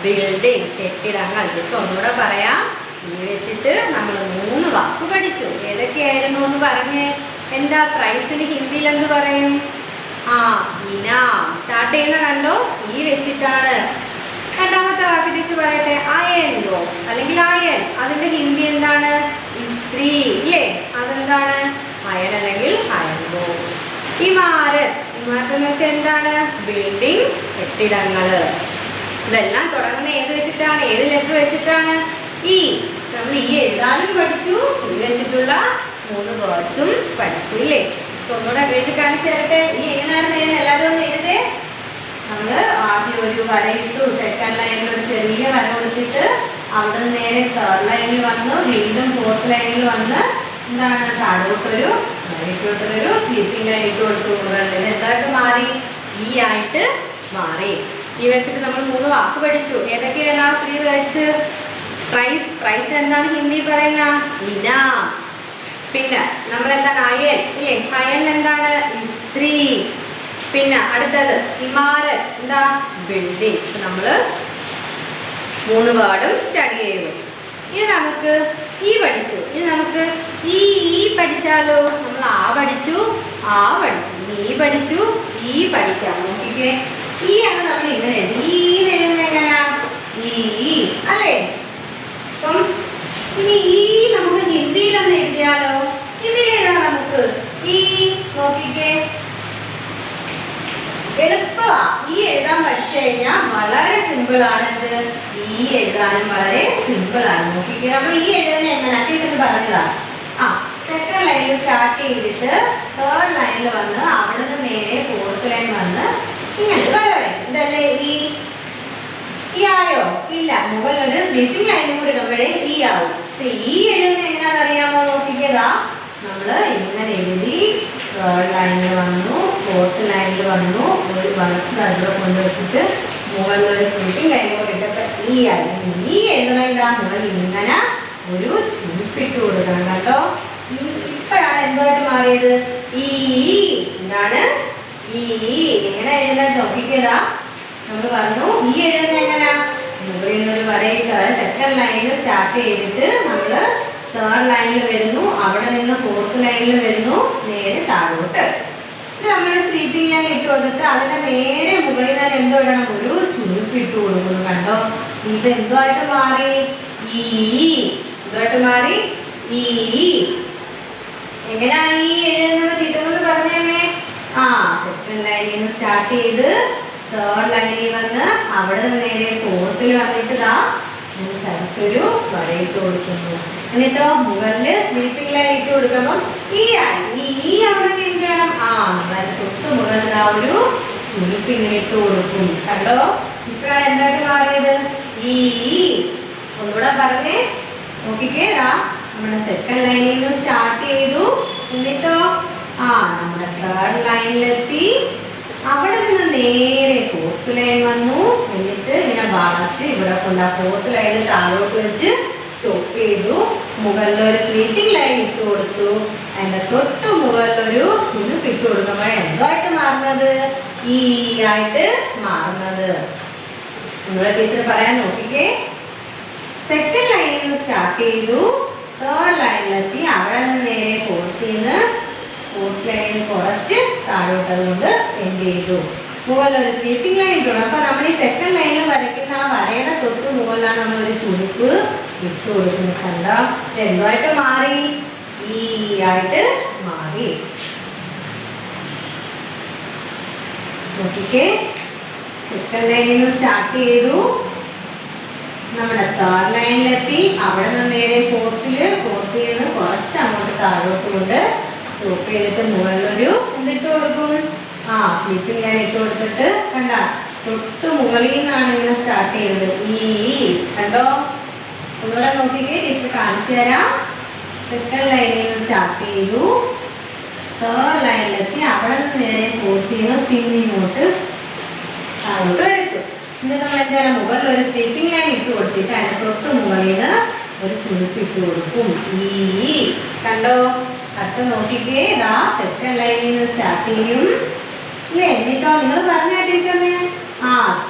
ബിൽഡിംഗ്, കെട്ടിടങ്ങൾ. ജസ്റ്റ് ഒന്നുകൂടെ പറയാം. ഈ വെച്ചിട്ട് നമ്മൾ 3 വാക്ക് പഠിച്ചു. ഏതൊക്കെയായിരുന്നു എന്ന് പറഞ്ഞേ? എന്താ പ്രൈസിന് ഹിന്ദിയിൽ എന്ത് പറയും? ഇനാം. സ്റ്റാർട്ട് ചെയ്യുന്ന കണ്ടോ? ഈ വെച്ചിട്ടാണ്. രണ്ടാമത്തെ വാക്ക് ടീച്ചർ പറയട്ടെ. അയൺ ബോക്സ് അല്ലെങ്കിൽ അയൺ. അതിന്റെ ഹിന്ദി എന്താണ്? ഇസ്ത്രി ഇല്ലേ? അതെന്താണ്? അയൺ അല്ലെങ്കിൽ അയൺ ബോക്സ്. ഇമാരത്ത്. ഇമാരത്ത് എന്ന് വെച്ചാൽ എന്താണ്? ബിൽഡിംഗ്. ബിൽഡിംഗ് കെട്ടിടങ്ങൾ. ഇതെല്ലാം തുടങ്ങുന്ന ഏത് വെച്ചിട്ടാണ്, ഏത് ലെറ്റർ വെച്ചിട്ടാണ്? ഇ. നമ്മൾ ഈ എഴുതാനും പഠിച്ചു, ഈ വെച്ചിട്ടുള്ള 3 വേർഡ്സും പഠിച്ചു ഇല്ലേ? ഒന്നുകൂടെ എഴുതി കാണിച്ചു തരട്ടെ. ഈ എങ്ങനെയാണ് എഴുതുന്നത്? എല്ലാവരും ഒന്ന് എഴുതേ. നമ്മൾ ആദ്യം ഒരു വരയിട്ടു, സെക്കൻഡ് ലൈനിൽ ഒരു ചെറിയ വര കൊടുത്തിട്ട് അവിടെ നിന്ന് നേരെ തേർഡ് ലൈനിൽ വന്നു, വീണ്ടും ഫോർത്ത് ലൈനിൽ വന്ന് എന്താണ് താഴോട്ടൊരു വരയിട്ടോട്ടൊരു സ്ലീപ്പിംഗ് ലൈൻ ഇട്ട് കൊടുത്തു. മുകളിൽ എന്തായിട്ട് മാറി? ഈ ആയിട്ട് മാറി. ഈ വെച്ചിട്ട് നമ്മൾ 3 വാക്ക് പഠിച്ചു. ഏതൊക്കെയാണ് ആ 3 വേർഡ്സ്? പ്രൈസ്. പ്രൈസ് എന്താണ് ഹിന്ദി പറയുന്ന? ഇനാം. പിന്നെ നമ്മൾ എന്താണ്? അയൺ ഇല്ലേ? അയൺ എന്താണ്? ഇസ്ത്രി. പിന്നെ അടുത്തത് ഇമാരത്, എന്താ? ബിൽഡിംഗ്. നമ്മൾ 3 വേർഡും സ്റ്റഡി ചെയ്തു. ഇനി നമുക്ക് ഈ പഠിച്ചു. ഇനി നമുക്ക് ഈ പഠിച്ചാലോ? നമ്മൾ ആ പഠിച്ചു, ആ പഠിച്ചു, ഈ പഠിച്ചു, ഈ പഠിക്കാം. നോക്കിക്കേ, ഈ ആണ് നമ്മൾ ഇങ്ങനെ എഴുതി. ഈ എഴുതുന്നത് എങ്ങനെയാ? ഈ അല്ലേ? അപ്പം ഇനി ഈ നമുക്ക് ഹിന്ദിയിലൊന്ന് എഴുതിയാലോ? ഹിന്ദിയിൽ എഴുതാം നമുക്ക്. ഈ നോക്കിക്കേ, എളുപ്പമാ. ഈ എഴുതാൻ പഠിച്ചു കഴിഞ്ഞാൽ വളരെ സിമ്പിൾ ആണിത്. ഈ എഴുതാനും വളരെ സിമ്പിൾ ആണ്. നോക്കിക്കേ, നമ്മൾ ഈ എഴുതുന്നത് എങ്ങനെ ടീച്ചർ പറഞ്ഞതാ. സെക്കൻഡ് ലൈനിൽ സ്റ്റാർട്ട് ചെയ്തിട്ട് തേർഡ് ലൈനിൽ വന്ന് അവിടെ നിന്ന് നേരെ ഫോർത്ത് ലൈൻ വന്ന് ഇങ്ങനെ വരവരെ. ഇതല്ലേ ഈ ആയോ? ഇല്ല, മുകളിലൊരു സ്ലീപ്പിംഗ് ലൈനും കൂടി ഇടുമ്പോഴേ ഈ ആവും. ഈ എഴുതുന്നത് എങ്ങനെയാണെന്ന് അറിയാമോ? നോക്കിക്കതാ, നമ്മൾ ഇങ്ങനെ എഴുതി തേർഡ് ലൈനിൽ വന്നു, ഫോർത്ത് ലൈനിൽ വന്നു, ഒരു വളച്ച് അതിലൂടെ കൊണ്ടുവച്ചിട്ട് മുകളിലൊരു സ്ലീപ്പിംഗ് ലൈൻ കൂടി ഇട്ടപ്പോൾ ഈ ആയി. ഈ എഴുതണമെങ്കിൽ മുകളിൽ ഇങ്ങനെ ഒരു ചുരുപ്പിട്ട് കൊടുക്കണം കേട്ടോ. ഇപ്പോഴാണ് എന്തായിട്ട് മാറിയത്? ഈ എന്താണ്? ഈ എങ്ങനെ എഴുതാൻ നോക്കിക്കതാ. നമ്മൾ പറഞ്ഞു ഈ എഴുതുന്നത് എങ്ങനെയാ? മുകളിൽ നിന്നൊരു വരയിട്ട്, അതായത് സെക്കൻഡ് ലൈനിൽ സ്റ്റാർട്ട് ചെയ്തിട്ട് നമ്മൾ തേർഡ് ലൈനിൽ വരുന്നു, അവിടെ നിന്ന് ഫോർത്ത് ലൈനിൽ വരുന്നു, നേരെ താഴോട്ട്. ഇത് നമ്മൾ സ്ലീപ്പിംഗ് ലൈൻ ഇട്ട് കൊടുത്തിട്ട് അതിന്റെ നേരെ മുകളിൽ തന്നെ എന്തോ ഇടണം? ഒരു ചുരുപ്പിട്ട് കൊടുക്കുന്നു. കണ്ടോ? ഇത് എന്തുമായിട്ട് മാറി? ഈ എന്തുമായിട്ട് മാറി? ഈ എങ്ങനെയാ ഈ എഴുതുന്നത്? ടീച്ചറോട് പറഞ്ഞേ. സെക്കൻഡ് ലൈനിൽ നിന്ന് സ്റ്റാർട്ട് ചെയ്ത് തേർഡ് ലൈനിൽ വന്ന് അവിടെ നിന്ന് നേരെ ഫോർത്തിൽ വന്നിട്ട് ചരിച്ചൊരു വരയിട്ട് കൊടുക്കുന്നു. എന്നിട്ടോ മുകളില് സ്ലീപ്പിംഗ് ലൈൻ ഇട്ട് കൊടുക്കുമ്പോൾ ഈ ആയി. ഈ അവിടെ എന്ത് ചെയ്യണം? തൊട്ട് മുകളിൽ ഒരു ചുരുപ്പിങ്ങനെ ഇട്ട് കൊടുക്കും. കണ്ടോ? ഇപ്പോഴാണ് എന്തായിട്ട് മാറിയത്? ഈ ഒന്നുകൂടെ പറഞ്ഞേ. നോക്കിക്കേ, നമ്മുടെ സെക്കൻഡ് ലൈനിൽ നിന്ന് സ്റ്റാർട്ട് ചെയ്തു. എന്നിട്ടോ നമ്മുടെ തേർഡ് ലൈനിലെത്തി, അവിടെ നിന്ന് നേരെ ഫോർത്ത് ലൈൻ വന്നു. എന്നിട്ട് ഇങ്ങനെ വളച്ച് ഇവിടെ കൊണ്ട് ആ ഫോർത്ത് ലൈനിൽ താഴോട്ട് വെച്ച് സ്റ്റോപ്പ് ചെയ്തു. മുകളിലൊരു സ്ലീപ്പിംഗ് ലൈൻ ഇട്ട് കൊടുത്തു. അതിന്റെ തൊട്ട് മുകളിലൊരു ചുരുപ്പ് ഇട്ട് കൊടുക്കുമ്പോൾ എന്തായിട്ട് മാറുന്നത്? ഈ ആയിട്ട് മാറുന്നത്. നിങ്ങളുടെ ടീച്ചർ പറയാൻ നോക്കിക്കേ. സെക്കൻഡ് ലൈനിൽ നിന്ന് സ്റ്റാർട്ട് ചെയ്തു, തേർഡ് ലൈനിലെത്തി, അവിടെ നിന്ന് നേരെ ഫോർത്ത് ലൈനിൽ കുറച്ച് താഴോട്ട് അതുകൊണ്ട് എൻഡ് ചെയ്തു. മുകളിലൊരു സ്ലീപ്പിംഗ് ലൈൻ ഇട്ടു. അപ്പൊ നമ്മൾ ഈ സെക്കൻഡ് ലൈനിൽ വരയ്ക്കുന്ന ആ വരയുടെ തൊട്ട് മുകളിലാണ് നമ്മളൊരു ചുരുപ്പ് ഇട്ട് കൊടുക്കുന്നത്. കണ്ടോ? എന്തുമായിട്ട് മാറി? ഈ ആയിട്ട് മാറി. നോക്കിക്കേ, സെക്കൻഡ് ലൈനിൽ നിന്ന് സ്റ്റാർട്ട് ചെയ്തു, നമ്മുടെ തേർഡ് ലൈനിലെത്തി, അവിടെ നിന്ന് നേരെ ഫോർത്തിൽ നിന്ന് കുറച്ച് അങ്ങോട്ട് താഴോട്ട് കൊണ്ട് സ്റ്റോപ്പ് ചെയ്തിട്ട് മുകളിലൊരു എന്തിട്ട് കൊടുക്കും? സ്ലീപ്പിംഗ് ലൈൻ ഇട്ട് കൊടുത്തിട്ട് കണ്ട തൊട്ട് മുകളിൽ നിന്നാണ് ഇങ്ങനെ സ്റ്റാർട്ട് ചെയ്തത്. ഈ കണ്ടോ? ഒന്നുകൂടെ നോക്കിക്കേ, ടീച്ചർ കാണിച്ചു തരാം. സെക്കൻഡ് ലൈനിൽ നിന്ന് സ്റ്റാർട്ട് ചെയ്തു, തേർഡ് ലൈനിലെത്തി, അവിടെ നിന്ന് നേരെ ഫോർത്തിൽ നിന്ന് പിന്നെ ഇങ്ങോട്ട് താഴോട്ട് വരച്ചു. എന്നിട്ട് നമ്മൾ എന്തായാലും മുകളിൽ ഒരു സ്ലീപ്പിംഗ് ലൈൻ ഇട്ട് കൊടുത്തിട്ട് അതിന് തൊട്ട് മുകളിൽ നിന്ന് ഒരു ചുരുപ്പ് ഇട്ട് കൊടുക്കും. ഈ കണ്ടോ? അടുത്ത് നോക്കിക്കേ, സെക്കൻഡ് ലൈനിൽ നിന്ന് സ്റ്റാർട്ട് ചെയ്യും ഇല്ലേ? എന്നിട്ടോ നിങ്ങൾ പറഞ്ഞ ടീച്ചറിന്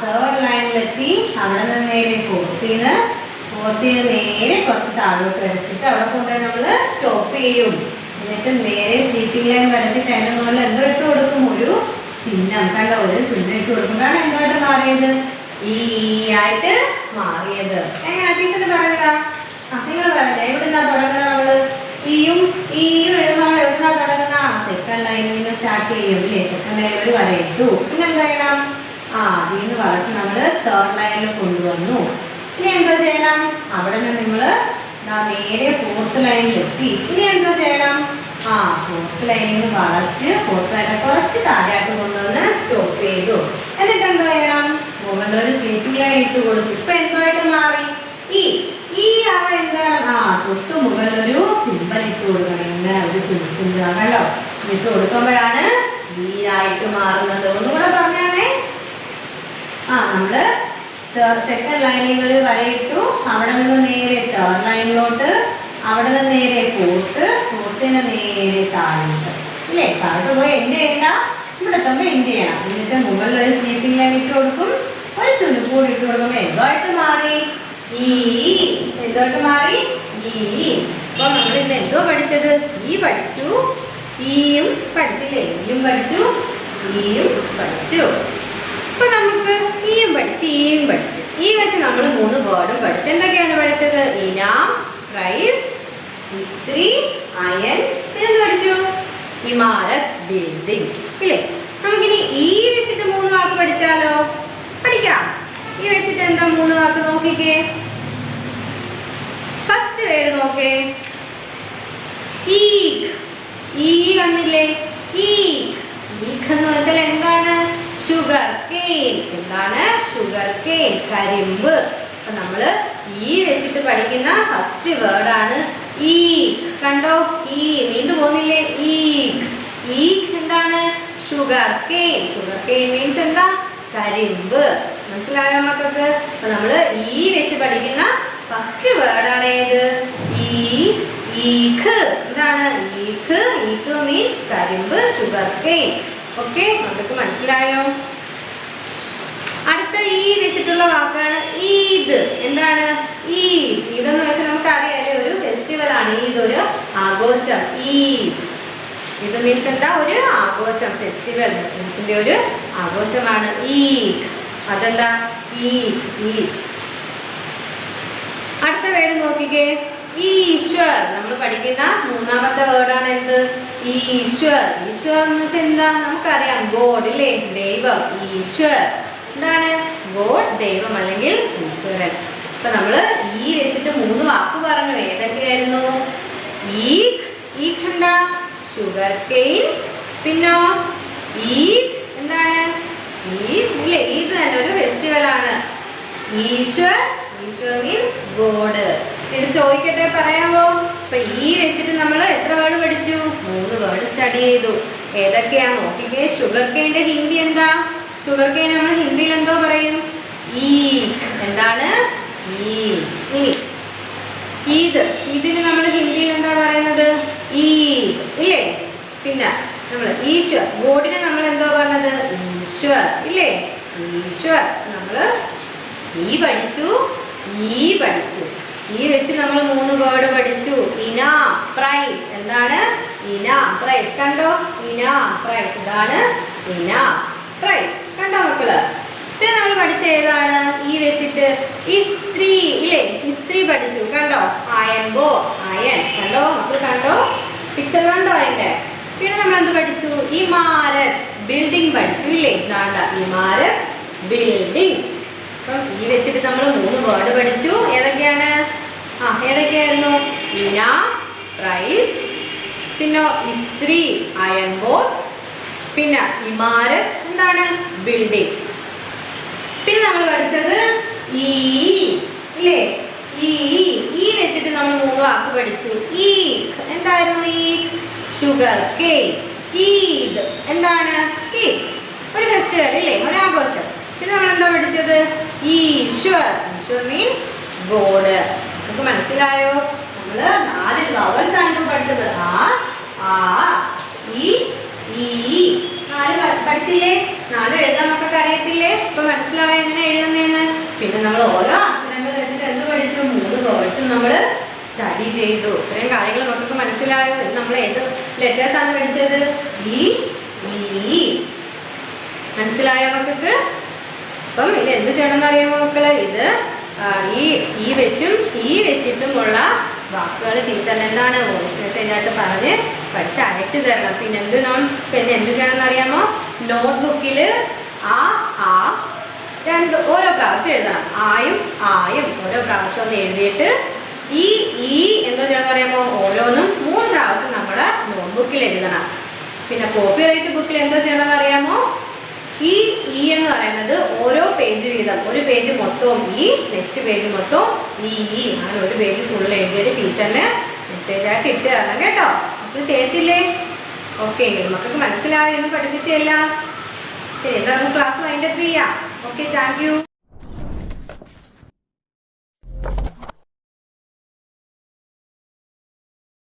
തേർഡ് ലൈനിലെത്തി, അവിടെ നിന്ന് നേരെ ഫോർത്തിൽ നിന്ന് നേരെ കുറച്ച് താഴോട്ട് വരച്ചിട്ട് അവിടെ കൊണ്ടുപോയി നമ്മൾ സ്റ്റോപ്പ് ചെയ്യും. എന്നിട്ട് നേരെ സ്ലീപ്പിംഗ് ലൈൻ വരച്ചിട്ട് അതിൻ്റെ മുകളിൽ എന്തോ ഇട്ട് കൊടുക്കും? ഒരു ചിഹ്നം. കണ്ടോ? ഒരു ചിഹ്നം ഇട്ട് കൊടുക്കുമ്പോഴാണ് എന്തായിട്ട് മാറിയത്? ഈ ആയിട്ട് മാറിയത്. എങ്ങനെ ടീച്ചറിന് പറഞ്ഞതാ? നിങ്ങൾ പറഞ്ഞ എവിടുന്നാ തുടങ്ങുന്നത്? നമ്മള് ഈയും എഴുതുമ്പോൾ നമ്മൾ എവിടുന്നാ തുടങ്ങുന്ന? സെക്കൻഡ് ലൈനിൽ നിന്ന് സ്റ്റാർട്ട് ചെയ്യും അല്ലേ? സെക്കൻഡ് ലൈനിൽ ഒരു വരയിട്ടു. പിന്നെ എന്താ ചെയ്യണം? അതിൽ നിന്ന് വളച്ച് നമ്മൾ തേർഡ് ലൈനിൽ കൊണ്ടുവന്നു. ഇനി എന്തോ ചെയ്യണം? അവിടെ നിന്ന് നിങ്ങൾ നേരെ ഫോർത്ത് ലൈനിലെത്തി. ഇനി എന്തോ ചെയ്യണം? ഫോർത്ത് ലൈനിൽ നിന്ന് വളച്ച് ഫോർത്ത് ലൈനിൽ കുറച്ച് താഴെയായിട്ട് കൊണ്ടുവന്ന് സ്റ്റോപ്പ് ചെയ്തു. എന്നിട്ട് എന്തോ ചെയ്യണം? മുകളിൽ ഒരു സ്ലീപ്പിംഗ് ലൈൻ ഇട്ട് കൊടുത്തു. ഇപ്പൊ എന്തോ ആയിട്ട് മാറി? ഈ അവ എന്താണ്? തൊട്ട് മുകളിലൊരു സിമ്പൽ ഇട്ട് കൊടുക്കണം. ഇങ്ങനെ ഒരു സിമ്പിൾ കണ്ടോ? ഇട്ട് കൊടുക്കുമ്പോഴാണ് വീരായിട്ട് മാറുന്നത്. ഒന്നുകൂടെ പറഞ്ഞാണേ. നമ്മള് സെക്കൻഡ് ലൈനിൽ ഒരു വരയിട്ടു. അവിടെ നിന്ന് നേരെ തേർഡ് ലൈനിലോട്ട്, അവിടെ നിന്ന് നേരെ ഫോർത്തിന് നേരെ താഴോട്ട് ഇല്ലേ? താഴോട്ട് പോയി എൻഡ് ചെയ്യണ്ട, ഇവിടെ എത്തുമ്പോൾ എൻഡ് ചെയ്യണം. എന്നിട്ട് മുകളിൽ ഒരു സ്ലീപ്പിംഗ് ലൈൻ ഇട്ട് കൊടുക്കും, ഒരു ചുരുക്കൂടി ഇട്ട് കൊടുക്കുമ്പോൾ എന്തോയിട്ട് മാറി? എന്തോട്ട് മാറി? അപ്പൊ നമ്മൾ ഇന്ന് എന്തോ പഠിച്ചത്? പഠിച്ചു, ഈയും പഠിച്ചില്ലേ? ഈയും പഠിച്ചു, ഈയും പഠിച്ചു. അപ്പൊ നമുക്ക് ഈയും പഠിച്ചു, ഈയും പഠിച്ചു. ഈ വെച്ച് നമ്മൾ 3 വേർഡും പഠിച്ചു. എന്തൊക്കെയാണ് പഠിച്ചത്? ഇനാം, പ്രൈസ്, ഇസ്ത്രി, അയൺ. പിന്നെ പഠിച്ചു ഇമാരത്ത്, ബിൽഡിംഗ് ഇല്ലേ? നമുക്കിനി ഈ വെച്ചിട്ട് 3 വാക്ക് പഠിച്ചാലോ? പഠിക്കാം. ഈ വെച്ചിട്ട് എന്താ 3 വാക്ക് നോക്കിക്കേ. ഫസ്റ്റ് വേർഡ് നോക്കേ. ഈ വന്നില്ലേ? ഈക്ക് എന്ന് വെച്ചാൽ എന്താണ്? Sugar cane. എന്താണ്? ഷുഗർ കെയിൻ, കരിമ്പ്. അപ്പൊ നമ്മള് ഈ വെച്ചിട്ട് പഠിക്കുന്ന ഫസ്റ്റ് വേർഡാണ് ഈ. കണ്ടോ? നീണ്ടു പോകുന്നില്ലേ? ഈക്ക് എന്താണ്? Sugar cane. Sugar cane means എന്താ? കരിമ്പ്. മനസ്സിലായോ മക്കൾക്ക്? അപ്പൊ നമ്മള് ഈ വെച്ച് പഠിക്കുന്ന ഫസ്റ്റ് വേർഡാണ് ഏത്? ഈക്ക്. എന്താണ്? ഈക്ക് മീൻസ് കരിമ്പ്, ഷുഗർ കെയിൻ. ഓക്കെ, നമുക്ക് മനസ്സിലായോ? അടുത്ത ഈ വെച്ചിട്ടുള്ള വാക്കാണ് ഈദ്. എന്താണ്? ഈദെന്ന് വെച്ചാൽ നമുക്ക് അറിയാലേ, ഒരു ഫെസ്റ്റിവൽ ആണ്. ഈദ് ഒരു ആഘോഷം. ഇത് മീൻസ് എന്താ? ഒരു ആഘോഷം, ഫെസ്റ്റിവൽ. മുസ്ലിംസിന്റെ ഒരു ആഘോഷമാണ് ഈദ്. അതെന്താ? ഈദ്. അടുത്ത വേർഡ് നോക്കിക്കേ. ഈശ്വർ. നമ്മൾ പഠിക്കുന്ന 3ാമത്തെ വേർഡാണ് എന്ത്? ഈശ്വർ. ഈശ്വർ എന്ന് വെച്ചാൽ എന്താ? നമുക്കറിയാം, ഗോഡ് ഇല്ലേ? ദൈവം. ഈശ്വർ എന്താണ്? ഗോഡ്, ദൈവം അല്ലെങ്കിൽ ഈശ്വരൻ. അപ്പൊ നമ്മള് ഈ വെച്ചിട്ട് 3 വാക്ക് പറഞ്ഞു. ഏതൊക്കെയായിരുന്നു? ഈക്ക് എന്താ? Sugar cane. പിന്നോ ഈദ് എന്താണ്? ഇല്ലേ? ഈദ് തന്നെ ഒരു ഫെസ്റ്റിവൽ ആണ്. Ishwar means god. ഇത് ചോദിക്കട്ടെ, പറയാമോ? അപ്പൊ ഈ വെച്ചിട്ട് നമ്മൾ എത്ര വേർഡ് പഠിച്ചു? 3 വേർഡ് സ്റ്റഡി ചെയ്തു. ഏതൊക്കെയാ നോക്കിക്കേ. ഷുഗർ കെയിന്റെ ഹിന്ദി എന്താ? ഷുഗർ കെയിൻ നമ്മൾ ഹിന്ദിയിൽ എന്തോ പറയും? എന്താണ്? ഇനി ഇതിന് നമ്മൾ ഹിന്ദിയിൽ എന്താ പറയുന്നത്? ഇല്ലേ? പിന്നെ നമ്മൾ ഈശ്വർ, ഗോഡിനെ നമ്മൾ എന്തോ പറഞ്ഞത്? ഈശ്വർ ഇല്ലേ? ഈശ്വർ. നമ്മള് പഠിച്ചു, പഠിച്ചു. വെച്ച് നമ്മൾ 3 വേർഡ് പഠിച്ചു. ഇനാം, പ്രൈസ്. എന്താണ്? ഇനാം, പ്രൈസ്. കണ്ടോ? ഇനാം, പ്രൈസ്. ഇതാണ് ഇനാം, പ്രൈസ്. കണ്ടോ മക്കള്? പിന്നെ നമ്മൾ പഠിച്ച ഏതാണ്? വെച്ചിട്ട് ഇസ്ത്രി ഇല്ലേ? ഇസ്ത്രി പഠിച്ചു. കണ്ടോ? Iron box, iron. കണ്ടോ മക്കള്? കണ്ടോ? പിക്ചർ കണ്ടോ അതിന്റെ? പിന്നെ നമ്മൾ എന്ത് പഠിച്ചു? ഇമാരത്ത്, ബിൽഡിംഗ് പഠിച്ചു ഇല്ലേ? ഇതാണ്ട ഇമാരത്ത്, ബിൽഡിംഗ്. അപ്പം വെച്ചിട്ട് നമ്മൾ 3 വേർഡ് പഠിച്ചു. ഏതൊക്കെയാണ്? ഏതൊക്കെയായിരുന്നു? ഇനാം, പ്രൈസ്, പിന്നെ ഇസ്ത്രി, അയൺ ബോക്സ്, പിന്നെ ഇമാരത്ത് എന്താണ്? ബിൽഡിംഗ്. പിന്നെ നമ്മൾ പഠിച്ചത് ഇല്ലേ? വെച്ചിട്ട് നമ്മൾ 3 വാക്ക് പഠിച്ചു. എന്തായിരുന്നു? Sugar cane. ഈദ് എന്താണ്? ഒരു ഫെസ്റ്റിവൽ ഇല്ലേ? ഒരു ആഘോഷം. പിന്നെ നമ്മൾ എന്താ പഠിച്ചത്? Ishwar means god. നമുക്ക് മനസ്സിലായോ? നമ്മള് 4 വവൽസ് ആണ് ഇപ്പൊ പഠിച്ചത്. പഠിച്ചില്ലേ? 4 എഴുതാൻ മക്കൾക്ക് അറിയത്തില്ലേ? ഇപ്പൊ മനസ്സിലായോ എങ്ങനെ എഴുതുന്നതെന്ന്? പിന്നെ നമ്മൾ ഓരോ അക്ഷരങ്ങൾ വെച്ചിട്ട് എന്ത് പഠിച്ചു? 3 വേർഡ്സും നമ്മൾ സ്റ്റഡി ചെയ്തു. ഇത്രയും കാര്യങ്ങൾ മക്കൾക്ക് മനസ്സിലായോ? ഇത് നമ്മൾ ഏത് ലെറ്റേഴ്സ് ആണ് പഠിച്ചത്? മനസ്സിലായോ മക്കൾക്ക്? അപ്പം ഇത് എന്ത് ചെയ്യണം എന്ന് അറിയാമോ മക്കളെ? ഇത് വെച്ചിട്ടുമുള്ള വാക്കുകൾ ടീച്ചറിന് എന്താണ് വോയിസ് മെസ്സേജ് ആയിട്ട് പറഞ്ഞ് പഠിച്ച് അയച്ചു തരണം. പിന്നെ എന്ത് ചെയ്യണം എന്ന് അറിയാമോ? നോട്ട്ബുക്കിൽ ഓരോ പ്രാവശ്യം എഴുതണം. ആയും ആയും ഓരോ പ്രാവശ്യം ഒന്ന് എഴുതിയിട്ട് ഈ എന്തോ ചെയ്യണമെന്ന് അറിയാമോ? ഓരോന്നും 3 പ്രാവശ്യം നമ്മുടെ നോട്ട്ബുക്കിൽ എഴുതണം. പിന്നെ കോപ്പി റൈറ്റ് ബുക്കിൽ എന്തോ ചെയ്യണമെന്ന് അറിയാമോ? ഈ എന്ന് പറയുന്നത് ഓരോ പേജ് വീതം, ഒരു പേജ് മൊത്തവും നെക്സ്റ്റ് പേജ് മൊത്തവും അങ്ങനെ ഒരു പേജ് ഫുൾ എഴുതിയിട്ട് ടീച്ചറിന് മെസ്സേജായിട്ട് ഇട്ട് തരണം കേട്ടോ. അപ്പോൾ ചെയ്യത്തില്ലേ? ഓക്കെ, മക്കൾക്ക് മനസ്സിലായി എന്ന് പഠിപ്പിച്ചെല്ലാം. ശരി, എന്നാൽ നമുക്ക് ക്ലാസ് വൈൻഡപ്പ് ചെയ്യാം. Okay, thank U.